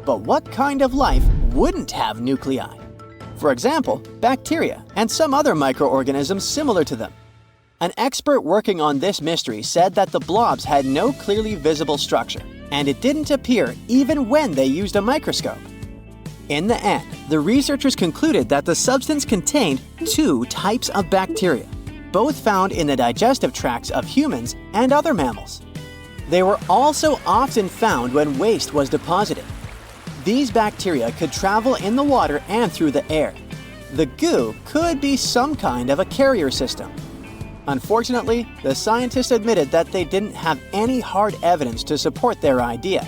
But what kind of life wouldn't have nuclei? For example, bacteria and some other microorganisms similar to them. An expert working on this mystery said that the blobs had no clearly visible structure, and it didn't appear even when they used a microscope. In the end, the researchers concluded that the substance contained 2 types of bacteria, both found in the digestive tracts of humans and other mammals. They were also often found when waste was deposited. These bacteria could travel in the water and through the air. The goo could be some kind of a carrier system. Unfortunately, the scientists admitted that they didn't have any hard evidence to support their idea.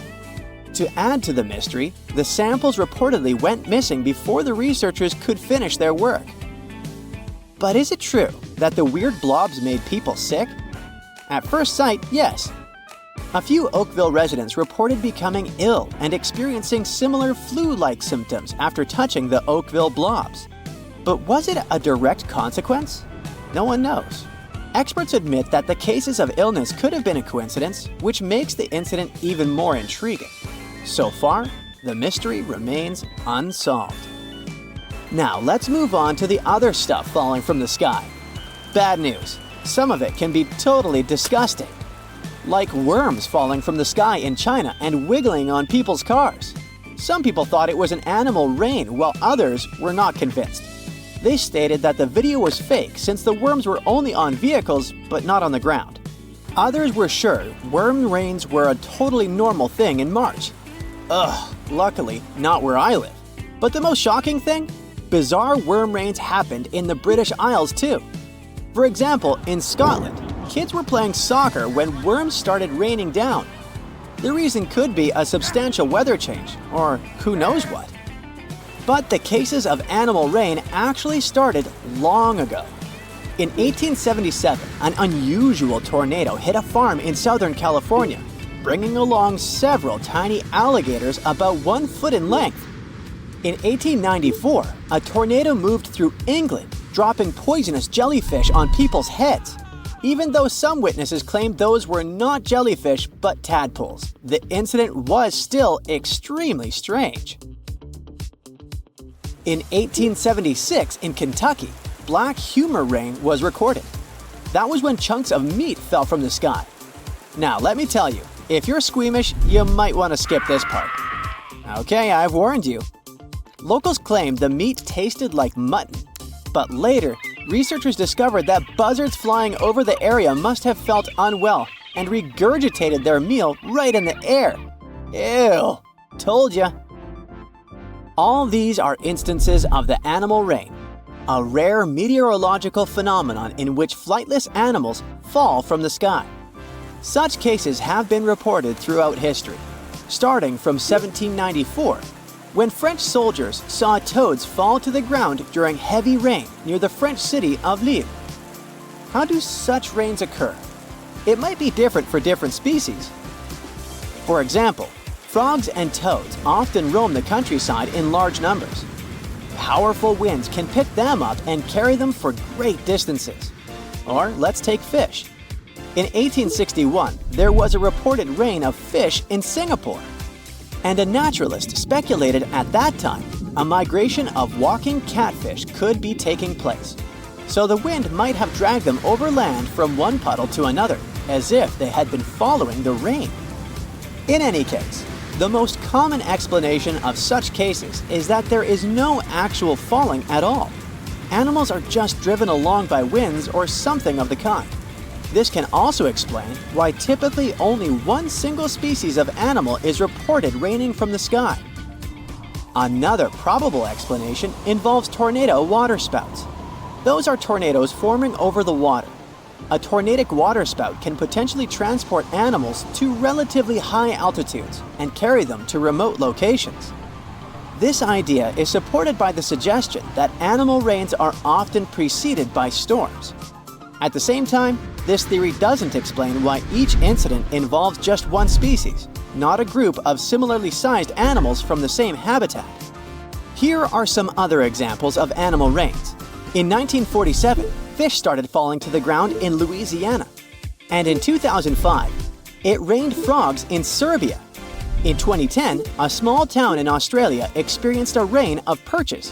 To add to the mystery, the samples reportedly went missing before the researchers could finish their work. But is it true that the weird blobs made people sick? At first sight, yes. A few Oakville residents reported becoming ill and experiencing similar flu-like symptoms after touching the Oakville blobs. But was it a direct consequence? No one knows. Experts admit that the cases of illness could have been a coincidence, which makes the incident even more intriguing. So far, the mystery remains unsolved. Now let's move on to the other stuff falling from the sky. Bad news. Some of it can be totally disgusting. Like worms falling from the sky in China and wiggling on people's cars. Some people thought it was an animal rain, while others were not convinced. They stated that the video was fake since the worms were only on vehicles but not on the ground. Others were sure worm rains were a totally normal thing in March. Ugh, luckily not where I live. But the most shocking thing? Bizarre worm rains happened in the British Isles too. For example, in Scotland, kids were playing soccer when worms started raining down. The reason could be a substantial weather change, or who knows what. But the cases of animal rain actually started long ago. In 1877, an unusual tornado hit a farm in Southern California, bringing along several tiny alligators about 1 foot in length. In 1894, a tornado moved through England, dropping poisonous jellyfish on people's heads. Even though some witnesses claimed those were not jellyfish but tadpoles, the incident was still extremely strange. In 1876, in Kentucky, black humor rain was recorded. That was when chunks of meat fell from the sky. Now, let me tell you, if you're squeamish, you might want to skip this part. Okay, I've warned you. Locals claimed the meat tasted like mutton, but later, researchers discovered that buzzards flying over the area must have felt unwell and regurgitated their meal right in the air. Ew, told ya. All these are instances of the animal rain, a rare meteorological phenomenon in which flightless animals fall from the sky. Such cases have been reported throughout history, starting from 1794, when French soldiers saw toads fall to the ground during heavy rain near the French city of Lille. How do such rains occur? It might be different for different species. For example, frogs and toads often roam the countryside in large numbers. Powerful winds can pick them up and carry them for great distances. Or let's take fish. In 1861, there was a reported rain of fish in Singapore. And a naturalist speculated at that time a migration of walking catfish could be taking place. So the wind might have dragged them over land from one puddle to another, as if they had been following the rain. In any case, the most common explanation of such cases is that there is no actual falling at all. Animals are just driven along by winds or something of the kind. This can also explain why typically only one single species of animal is reported raining from the sky. Another probable explanation involves tornado waterspouts. Those are tornadoes forming over the water. A tornadic waterspout can potentially transport animals to relatively high altitudes and carry them to remote locations. This idea is supported by the suggestion that animal rains are often preceded by storms. At the same time, this theory doesn't explain why each incident involves just one species, not a group of similarly sized animals from the same habitat. Here are some other examples of animal rains. In 1947, fish started falling to the ground in Louisiana. And in 2005, it rained frogs in Serbia. In 2010, a small town in Australia experienced a rain of perches.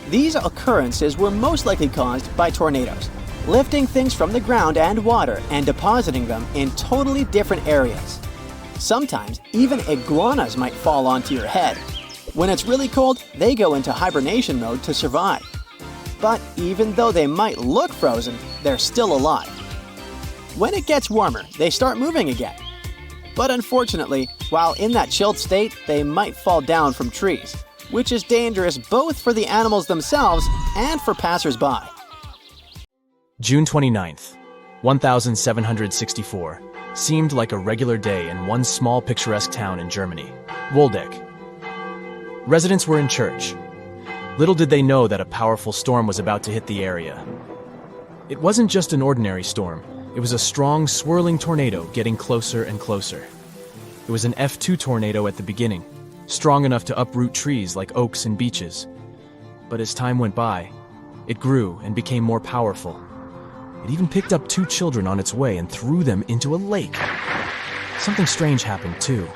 These occurrences were most likely caused by tornadoes, lifting things from the ground and water and depositing them in totally different areas. Sometimes, even iguanas might fall onto your head. When it's really cold, they go into hibernation mode to survive. But even though they might look frozen, they're still alive. When it gets warmer, they start moving again. But unfortunately, while in that chilled state, they might fall down from trees, which is dangerous both for the animals themselves and for passers-by. June 29th, 1764, seemed like a regular day in one small picturesque town in Germany, Waldeck. Residents were in church. Little did they know that a powerful storm was about to hit the area. It wasn't just an ordinary storm, it was a strong, swirling tornado getting closer and closer. It was an F2 tornado at the beginning, strong enough to uproot trees like oaks and beeches. But as time went by, it grew and became more powerful. It even picked up 2 children on its way and threw them into a lake. Something strange happened too.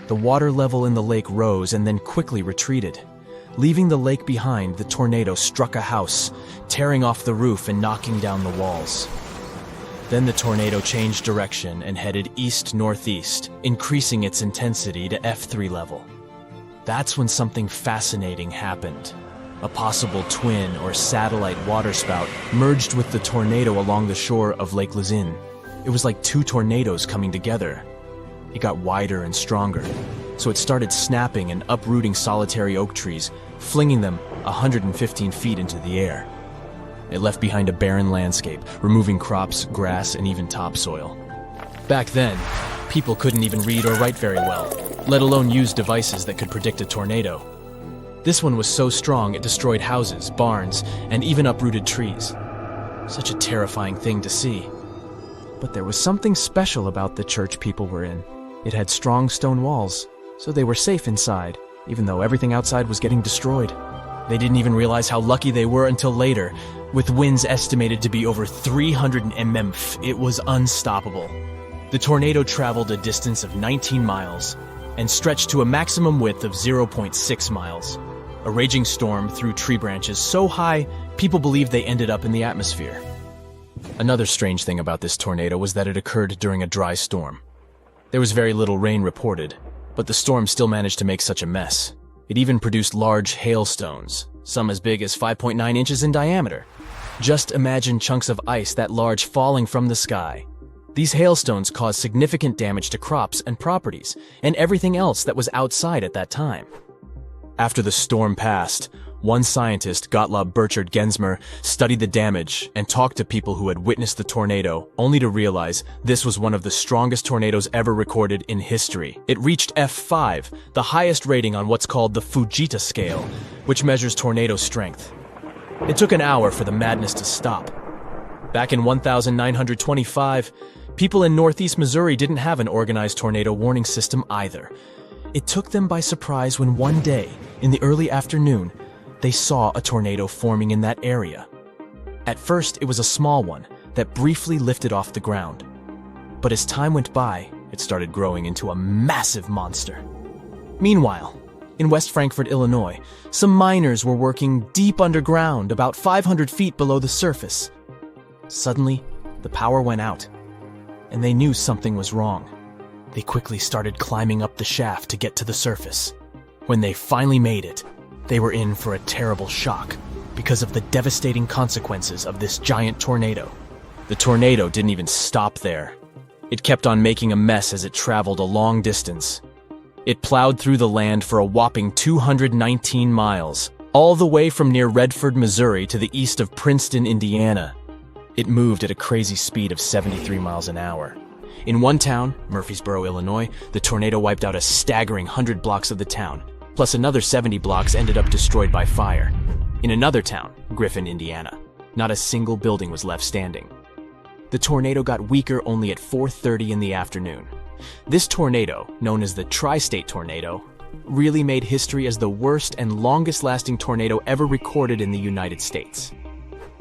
The water level in the lake rose and then quickly retreated. Leaving the lake behind, the tornado struck a house, tearing off the roof and knocking down the walls. Then the tornado changed direction and headed east-northeast, increasing its intensity to F3 level. That's when something fascinating happened. A possible twin or satellite waterspout merged with the tornado along the shore of Lake Luzin. It was like 2 tornadoes coming together. It got wider and stronger, so it started snapping and uprooting solitary oak trees, flinging them 115 feet into the air. It left behind a barren landscape, removing crops, grass, and even topsoil. Back then, people couldn't even read or write very well, let alone use devices that could predict a tornado. This one was so strong it destroyed houses, barns, and even uprooted trees. Such a terrifying thing to see. But there was something special about the church people were in. It had strong stone walls, so they were safe inside, even though everything outside was getting destroyed. They didn't even realize how lucky they were until later. With winds estimated to be over 300 mph, it was unstoppable. The tornado traveled a distance of 19 miles and stretched to a maximum width of 0.6 miles. A raging storm threw tree branches so high, people believed they ended up in the atmosphere. Another strange thing about this tornado was that it occurred during a dry storm. There was very little rain reported, but the storm still managed to make such a mess. It even produced large hailstones, some as big as 5.9 inches in diameter. Just imagine chunks of ice that large falling from the sky. These hailstones caused significant damage to crops and properties, and everything else that was outside at that time. After the storm passed, one scientist, Gottlob Burchard Gensmer, studied the damage and talked to people who had witnessed the tornado, only to realize this was one of the strongest tornadoes ever recorded in history. It reached F5, the highest rating on what's called the Fujita scale, which measures tornado strength. It took an hour for the madness to stop. Back in 1925, people in northeast Missouri didn't have an organized tornado warning system either. It took them by surprise when one day, in the early afternoon, they saw a tornado forming in that area. At first, it was a small one that briefly lifted off the ground. But as time went by, it started growing into a massive monster. Meanwhile, in West Frankfort, Illinois, some miners were working deep underground, about 500 feet below the surface. Suddenly, the power went out, and they knew something was wrong. They quickly started climbing up the shaft to get to the surface. When they finally made it, they were in for a terrible shock because of the devastating consequences of this giant tornado. The tornado didn't even stop there. It kept on making a mess as it traveled a long distance. It plowed through the land for a whopping 219 miles, all the way from near Redford, Missouri to the east of Princeton, Indiana. It moved at a crazy speed of 73 miles an hour. In one town, Murfreesboro, Illinois, the tornado wiped out a staggering 100 blocks of the town, plus another 70 blocks ended up destroyed by fire. In another town, Griffin, Indiana, not a single building was left standing. The tornado got weaker only at 4:30 in the afternoon. This tornado, known as the Tri-State Tornado, really made history as the worst and longest-lasting tornado ever recorded in the United States.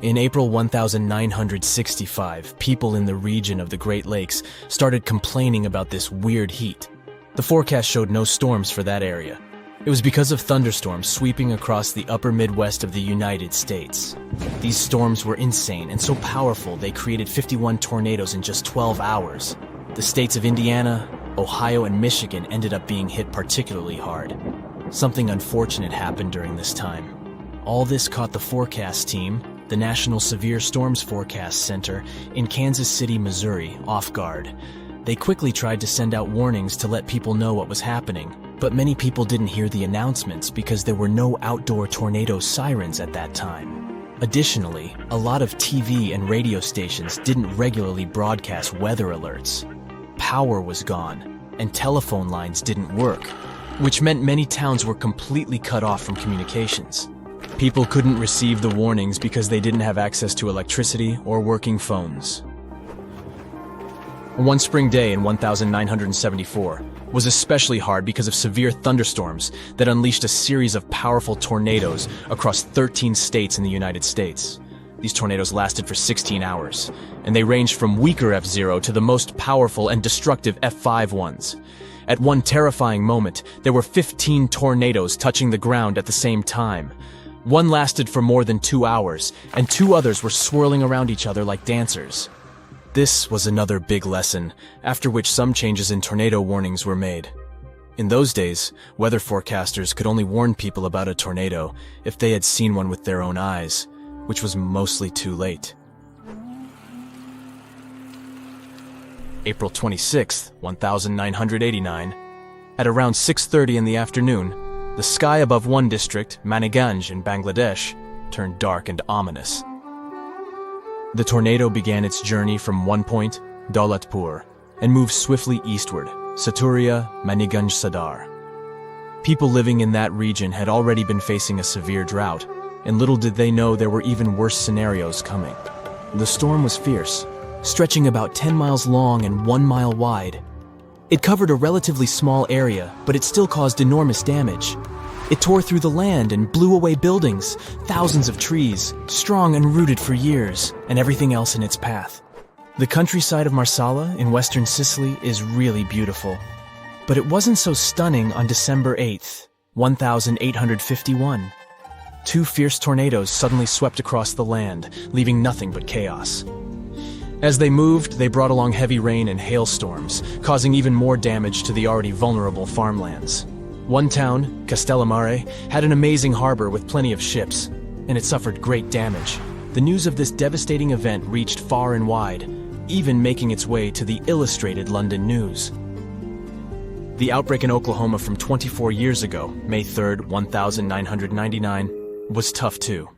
In April 1965, people in the region of the Great Lakes started complaining about this weird heat. The forecast showed no storms for that area. It was because of thunderstorms sweeping across the upper Midwest of the United States. These storms were insane and so powerful they created 51 tornadoes in just 12 hours. The states of Indiana, Ohio, and Michigan ended up being hit particularly hard. Something unfortunate happened during this time. All this caught the forecast team, the National Severe Storms Forecast Center in Kansas City, Missouri, off guard. They quickly tried to send out warnings to let people know what was happening, but many people didn't hear the announcements because there were no outdoor tornado sirens at that time. Additionally, a lot of TV and radio stations didn't regularly broadcast weather alerts. Power was gone, and telephone lines didn't work, which meant many towns were completely cut off from communications. People couldn't receive the warnings because they didn't have access to electricity or working phones. One spring day in 1974 was especially hard because of severe thunderstorms that unleashed a series of powerful tornadoes across 13 states in the United States. These tornadoes lasted for 16 hours, and they ranged from weaker F0 to the most powerful and destructive F5 ones. At one terrifying moment, there were 15 tornadoes touching the ground at the same time. One lasted for more than 2 hours, and two others were swirling around each other like dancers. This was another big lesson, after which some changes in tornado warnings were made. In those days, weather forecasters could only warn people about a tornado if they had seen one with their own eyes, which was mostly too late. April 26, 1989, at around 6:30 in the afternoon, the sky above one district, Maniganj in Bangladesh, turned dark and ominous. The tornado began its journey from one point, Daulatpur, and moved swiftly eastward, Saturia, Maniganj Sadar. People living in that region had already been facing a severe drought, and little did they know there were even worse scenarios coming. The storm was fierce, stretching about 10 miles long and 1 mile wide. It covered a relatively small area, but it still caused enormous damage. It tore through the land and blew away buildings, thousands of trees, strong and rooted for years, and everything else in its path. The countryside of Marsala in western Sicily is really beautiful. But it wasn't so stunning on December 8th, 1851. Two fierce tornadoes suddenly swept across the land, leaving nothing but chaos. As they moved, they brought along heavy rain and hailstorms, causing even more damage to the already vulnerable farmlands. One town, Castellammare, had an amazing harbor with plenty of ships, and it suffered great damage. The news of this devastating event reached far and wide, even making its way to the Illustrated London News. The outbreak in Oklahoma from 24 years ago, May 3rd, 1999, was tough too.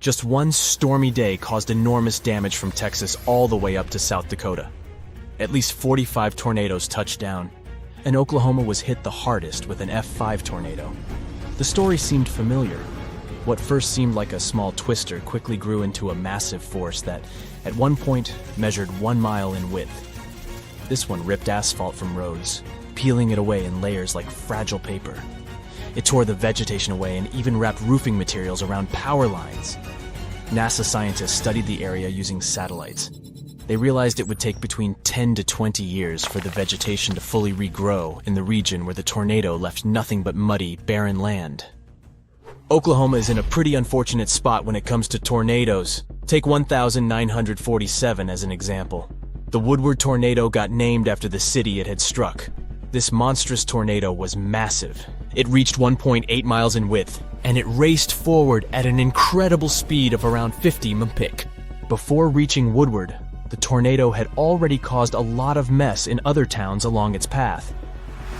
Just one stormy day caused enormous damage from Texas all the way up to South Dakota. At least 45 tornadoes touched down, and Oklahoma was hit the hardest with an F5 tornado. The story seemed familiar. What first seemed like a small twister quickly grew into a massive force that, at one point, measured 1 mile in width. This one ripped asphalt from roads, peeling it away in layers like fragile paper. It tore the vegetation away and even wrapped roofing materials around power lines. NASA scientists studied the area using satellites. They realized it would take between 10 to 20 years for the vegetation to fully regrow in the region where the tornado left nothing but muddy, barren land. Oklahoma is in a pretty unfortunate spot when it comes to tornadoes. Take 1947 as an example. The Woodward tornado got named after the city it had struck. This monstrous tornado was massive. It reached 1.8 miles in width, and it raced forward at an incredible speed of around 50 mph. Before reaching Woodward, the tornado had already caused a lot of mess in other towns along its path.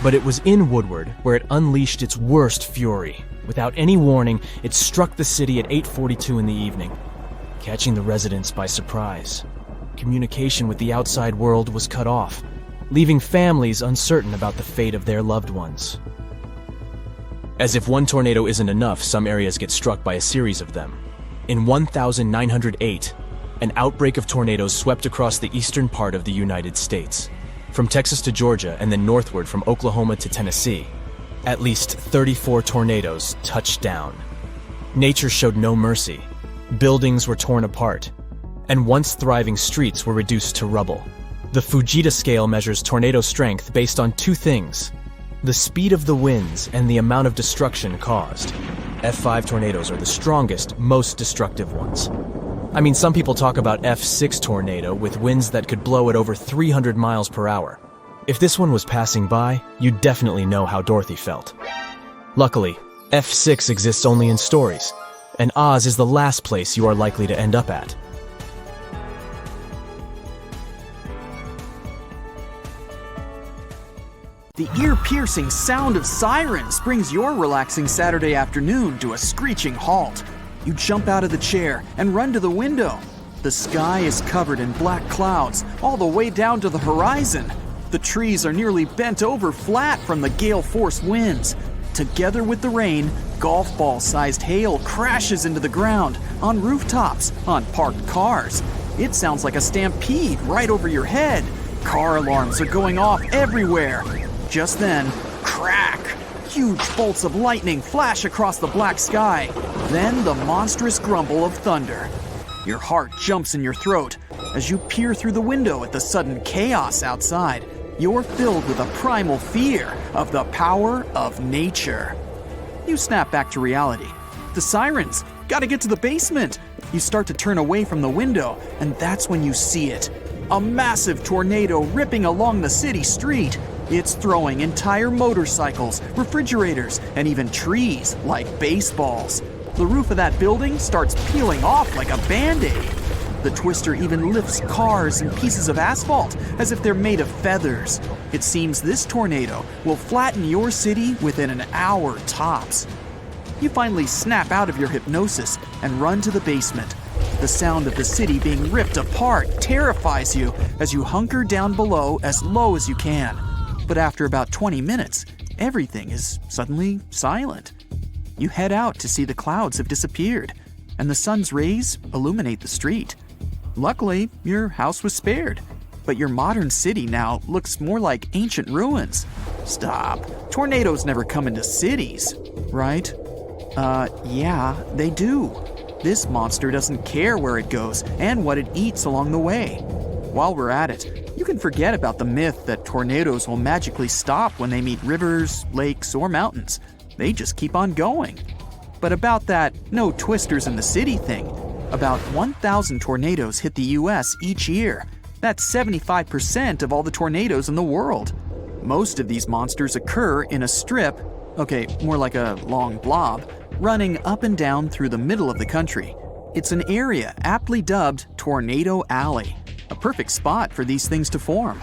But it was in Woodward where it unleashed its worst fury. Without any warning, it struck the city at 8:42 in the evening, catching the residents by surprise. Communication with the outside world was cut off, leaving families uncertain about the fate of their loved ones. As if one tornado isn't enough, some areas get struck by a series of them. In 1908, an outbreak of tornadoes swept across the eastern part of the United States, from Texas to Georgia and then northward from Oklahoma to Tennessee. At least 34 tornadoes touched down. Nature showed no mercy. Buildings were torn apart, and once thriving streets were reduced to rubble. The Fujita scale measures tornado strength based on two things: the speed of the winds and the amount of destruction caused. F5 tornadoes are the strongest, most destructive ones. I mean, some people talk about F6 tornado with winds that could blow at over 300 miles per hour. If this one was passing by, you'd definitely know how Dorothy felt. Luckily, F6 exists only in stories, and Oz is the last place you are likely to end up at. The ear-piercing sound of sirens brings your relaxing Saturday afternoon to a screeching halt. You jump out of the chair and run to the window. The sky is covered in black clouds all the way down to the horizon. The trees are nearly bent over flat from the gale-force winds. Together with the rain, golf ball-sized hail crashes into the ground, on rooftops, on parked cars. It sounds like a stampede right over your head. Car alarms are going off everywhere. Just then, crack! Huge bolts of lightning flash across the black sky. Then the monstrous grumble of thunder. Your heart jumps in your throat as you peer through the window at the sudden chaos outside. You're filled with a primal fear of the power of nature. You snap back to reality. The sirens! Gotta get to the basement! You start to turn away from the window, and that's when you see it. A massive tornado ripping along the city street. It's throwing entire motorcycles, refrigerators, and even trees like baseballs. The roof of that building starts peeling off like a Band-Aid. The twister even lifts cars and pieces of asphalt as if they're made of feathers. It seems this tornado will flatten your city within an hour tops. You finally snap out of your hypnosis and run to the basement. The sound of the city being ripped apart terrifies you as you hunker down below as low as you can. But after about 20 minutes, everything is suddenly silent. You head out to see the clouds have disappeared, and the sun's rays illuminate the street. Luckily, your house was spared, but your modern city now looks more like ancient ruins. Stop. Tornadoes never come into cities, right? Yeah, they do. This monster doesn't care where it goes and what it eats along the way. While we're at it, you can forget about the myth that tornadoes will magically stop when they meet rivers, lakes, or mountains. They just keep on going. But about that no twisters in the city thing, about 1,000 tornadoes hit the US each year. That's 75% of all the tornadoes in the world. Most of these monsters occur in a strip, okay, more like a long blob, running up and down through the middle of the country. It's an area aptly dubbed Tornado Alley, a perfect spot for these things to form.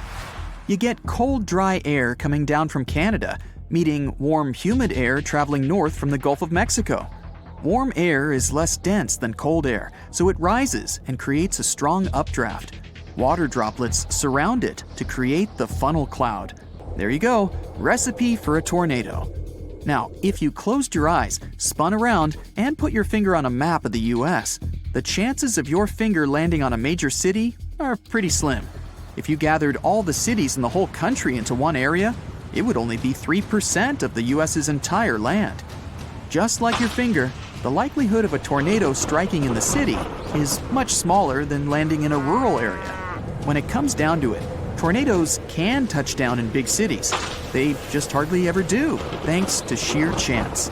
You get cold, dry air coming down from Canada, meeting warm, humid air traveling north from the Gulf of Mexico. Warm air is less dense than cold air, so it rises and creates a strong updraft. Water droplets surround it to create the funnel cloud. There you go, recipe for a tornado. Now, if you closed your eyes, spun around, and put your finger on a map of the US, the chances of your finger landing on a major city are pretty slim. If you gathered all the cities in the whole country into one area, it would only be 3% of the US's entire land. Just like your finger, the likelihood of a tornado striking in the city is much smaller than landing in a rural area. When it comes down to it, tornadoes can touch down in big cities. They just hardly ever do, thanks to sheer chance.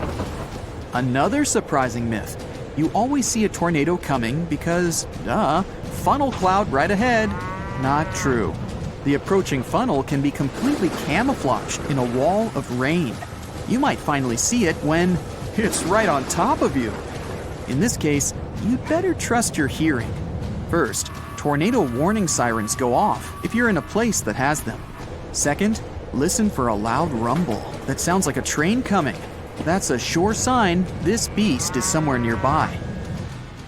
Another surprising myth. You always see a tornado coming because, funnel cloud right ahead. Not true. The approaching funnel can be completely camouflaged in a wall of rain. You might finally see it when it's right on top of you. In this case, you'd better trust your hearing. First, tornado warning sirens go off if you're in a place that has them. Second, listen for a loud rumble that sounds like a train coming. That's a sure sign this beast is somewhere nearby.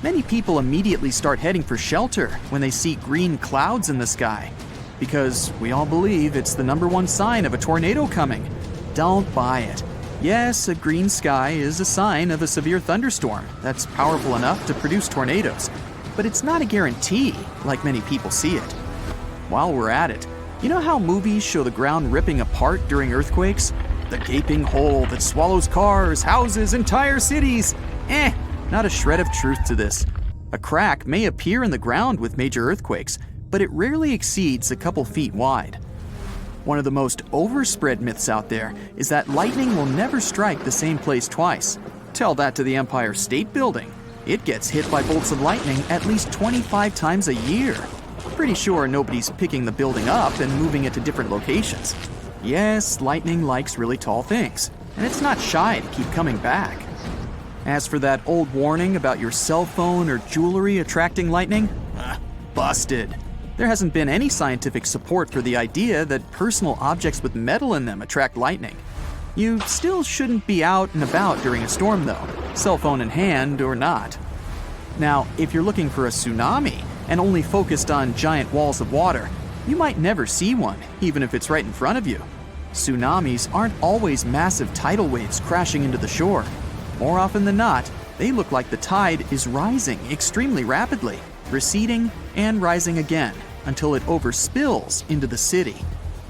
Many people immediately start heading for shelter when they see green clouds in the sky, because we all believe it's the #1 sign of a tornado coming. Don't buy it. Yes, a green sky is a sign of a severe thunderstorm that's powerful enough to produce tornadoes, but it's not a guarantee like many people see it. While we're at it, you know how movies show the ground ripping apart during earthquakes? The gaping hole that swallows cars, houses, entire cities? Not a shred of truth to this. A crack may appear in the ground with major earthquakes, but it rarely exceeds a couple feet wide. One of the most overspread myths out there is that lightning will never strike the same place twice. Tell that to the Empire State Building. It gets hit by bolts of lightning at least 25 times a year. Pretty sure nobody's picking the building up and moving it to different locations. Yes, lightning likes really tall things, and it's not shy to keep coming back. As for that old warning about your cell phone or jewelry attracting lightning, busted. There hasn't been any scientific support for the idea that personal objects with metal in them attract lightning. You still shouldn't be out and about during a storm though, cell phone in hand or not. Now, if you're looking for a tsunami and only focused on giant walls of water, you might never see one, even if it's right in front of you. Tsunamis aren't always massive tidal waves crashing into the shore. More often than not, they look like the tide is rising extremely rapidly, receding and rising again until it overspills into the city.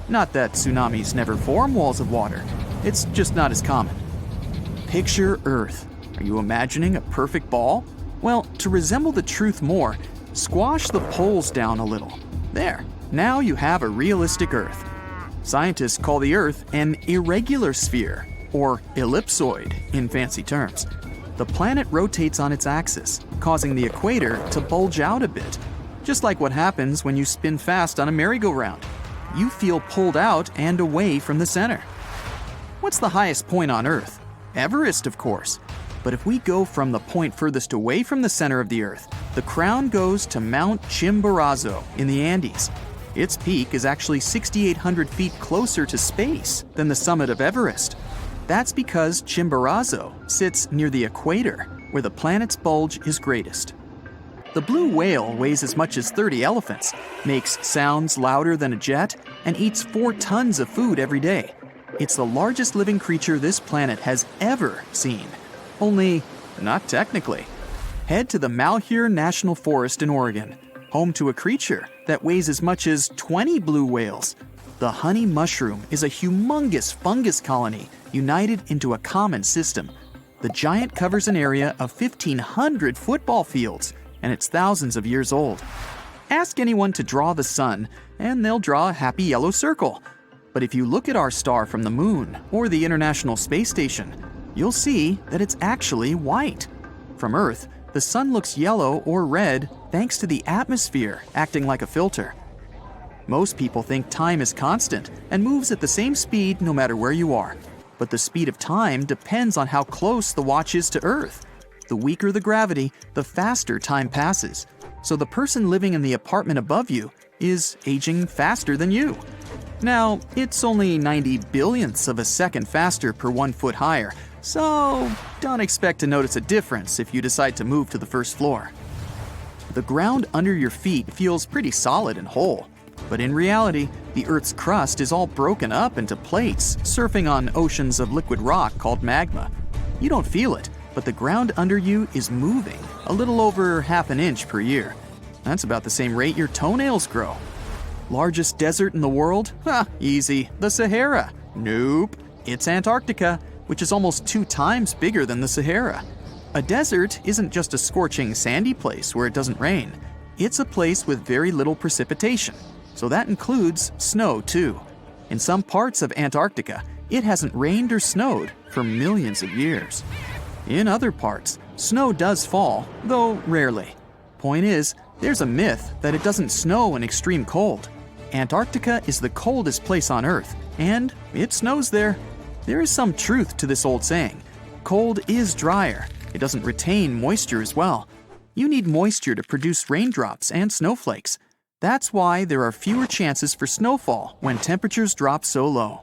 Not that tsunamis never form walls of water, it's just not as common. Picture Earth. Are you imagining a perfect ball? Well, to resemble the truth more, squash the poles down a little. There, now you have a realistic Earth. Scientists call the Earth an irregular sphere, or ellipsoid in fancy terms. The planet rotates on its axis, causing the equator to bulge out a bit, just like what happens when you spin fast on a merry-go-round. You feel pulled out and away from the center. What's the highest point on Earth? Everest, of course. But if we go from the point furthest away from the center of the Earth, the crown goes to Mount Chimborazo in the Andes. Its peak is actually 6,800 feet closer to space than the summit of Everest. That's because Chimborazo sits near the equator, where the planet's bulge is greatest. The blue whale weighs as much as 30 elephants, makes sounds louder than a jet, and eats 4 tons of food every day. It's the largest living creature this planet has ever seen. Only, not technically. Head to the Malheur National Forest in Oregon, home to a creature that weighs as much as 20 blue whales. The honey mushroom is a humongous fungus colony united into a common system. The giant covers an area of 1,500 football fields, and it's thousands of years old. Ask anyone to draw the sun, and they'll draw a happy yellow circle. But if you look at our star from the moon or the International Space Station, you'll see that it's actually white. From Earth, the sun looks yellow or red thanks to the atmosphere acting like a filter. Most people think time is constant and moves at the same speed no matter where you are. But the speed of time depends on how close the watch is to Earth. The weaker the gravity, the faster time passes. So the person living in the apartment above you is aging faster than you. Now, it's only 90 billionths of a second faster per 1 foot higher, so don't expect to notice a difference if you decide to move to the first floor. The ground under your feet feels pretty solid and whole, but in reality, the Earth's crust is all broken up into plates surfing on oceans of liquid rock called magma. You don't feel it, but the ground under you is moving a little over ½ an inch per year. That's about the same rate your toenails grow. Largest desert in the world? Ha, easy. The Sahara. Nope. It's Antarctica, which is almost 2 times bigger than the Sahara. A desert isn't just a scorching, sandy place where it doesn't rain. It's a place with very little precipitation, so that includes snow too. In some parts of Antarctica, it hasn't rained or snowed for millions of years. In other parts, snow does fall, though rarely. Point is, there's a myth that it doesn't snow in extreme cold. Antarctica is the coldest place on Earth, and it snows there. There is some truth to this old saying. Cold is drier. It doesn't retain moisture as well. You need moisture to produce raindrops and snowflakes. That's why there are fewer chances for snowfall when temperatures drop so low.